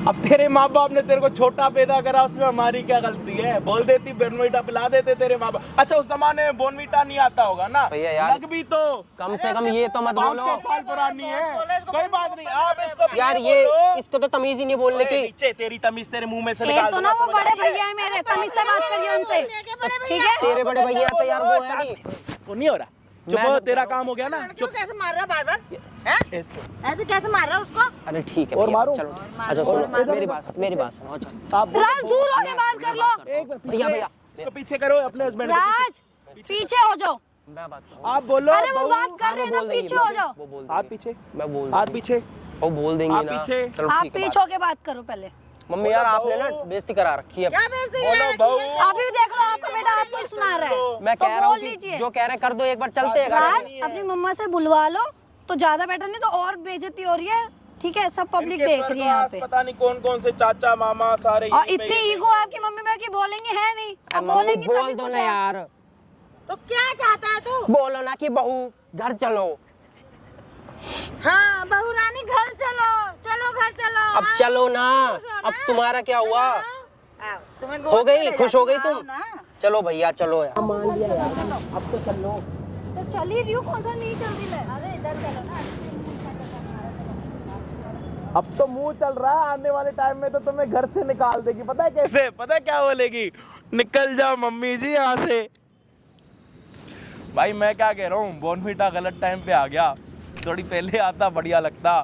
अब तेरे माँ बाप ने तेरे को छोटा पैदा करा, उसमें हमारी क्या गलती है? बोल देती बोनवीटा पिला देते तेरे माँ बाप। अच्छा उस जमाने में बोनवीटा नहीं आता होगा ना, भैया यार, लग भी तो कम से कम ये तो मत बोलो 500 साल पुरानी है। कोई बात नहीं, आप इसको यार, पीछे ये बोलो। इसको तो तमीज ही नहीं बोलने ओए, की। नीचे तेरी तमीज तेरे मुंह में से एक निकाल तो दूंगा, ना वो समझ बड़े आई? भैया है मेरे, तमीज से बात करिए उनसे। ठीक है, तेरे बड़े भैया तो यार वो है नहीं। वो नहीं हो रहा, चुप मैं हो, तो तेरा कह रहा काम हो गया ना। क्यों कैसे मार रहा बार बार? हैं? ऐसे। ऐसे कैसे मार रहा उसको? अरे ठीक है और भैया, मारूं? चलो। अच्छा सुनो, मेरी बात सुनो। अच्छा आप राज दूर होके बात कर लो। एक बार भैया, भैया। इसको पीछे करो अपने हस्बैंड को। राज पीछे हो जाओ। मैं बात करूँ। आप बोलो अरे वो बहू, बात कर रहे हैं ना, बोल देंगी, पीछे हो जाओ। वो बोल हाथ देंगी। पीछे, मैं बोल हाथ दूंगी। पीछे। वो बोल देंगी आप ना। पीछे। चलो आप ठीक है, पीछे होके बात करो पहले। मम्मी यार आपने ना बेइज्जती करा रखी है। क्या बेइज्जती बोलो करा रखी बहू। है? अभी देख लो आपका बेटा आपको ही सुना रहा है। मैं तो कह रहा हूँ बोल कि लीजिए। जो कह रहे कर दो, एक बार चलते हैं घर। राज अपनी मम्मा से बुलवा लो तो ज्यादा बेटर, नहीं तो और बेइज्जती हो रही है। ठीक है, सब पब्लिक इनके देख रही है यहाँ पे। पता नहीं कौन कौन से चाचा मामा सारे और यहीं पे इतनी ही ईगो आपकी मम्मी में कि बोलेंगे है नहीं, अब मम्मी बोलेंगी बोल तभी दो कुछ ना है। यार, तो क्या चाहता है तू? बोलो ना कि बहू घर चलो। हाँ बहू रानी घर चलो, चलो घर चलो। अब आओ, चलो ना। खुश हो अब ना? तुम्हारा क्या हुआ? आओ, तुम्हें गोद हो में गई, ले खुश हो जाती गई हूँ, तुम? आओ ना। चलो भैया चलो यार। तो चलिए रही हूँ, कौन सा नहीं चल रही मैं। अरे इधर चलो ना। अब तो मुंह चल रहा है, आने वाले टाइम में तो तुम्हें घर से निकाल देगी। पता है कैसे? पता है क्या बोलेगी? निकल जाओ मम्मी जी यहाँ से। भाई मैं क्या कह रहा हूँ, बोनवीटा गलत टाइम पे आ गया, थोड़ी पहले आता बढ़िया लगता।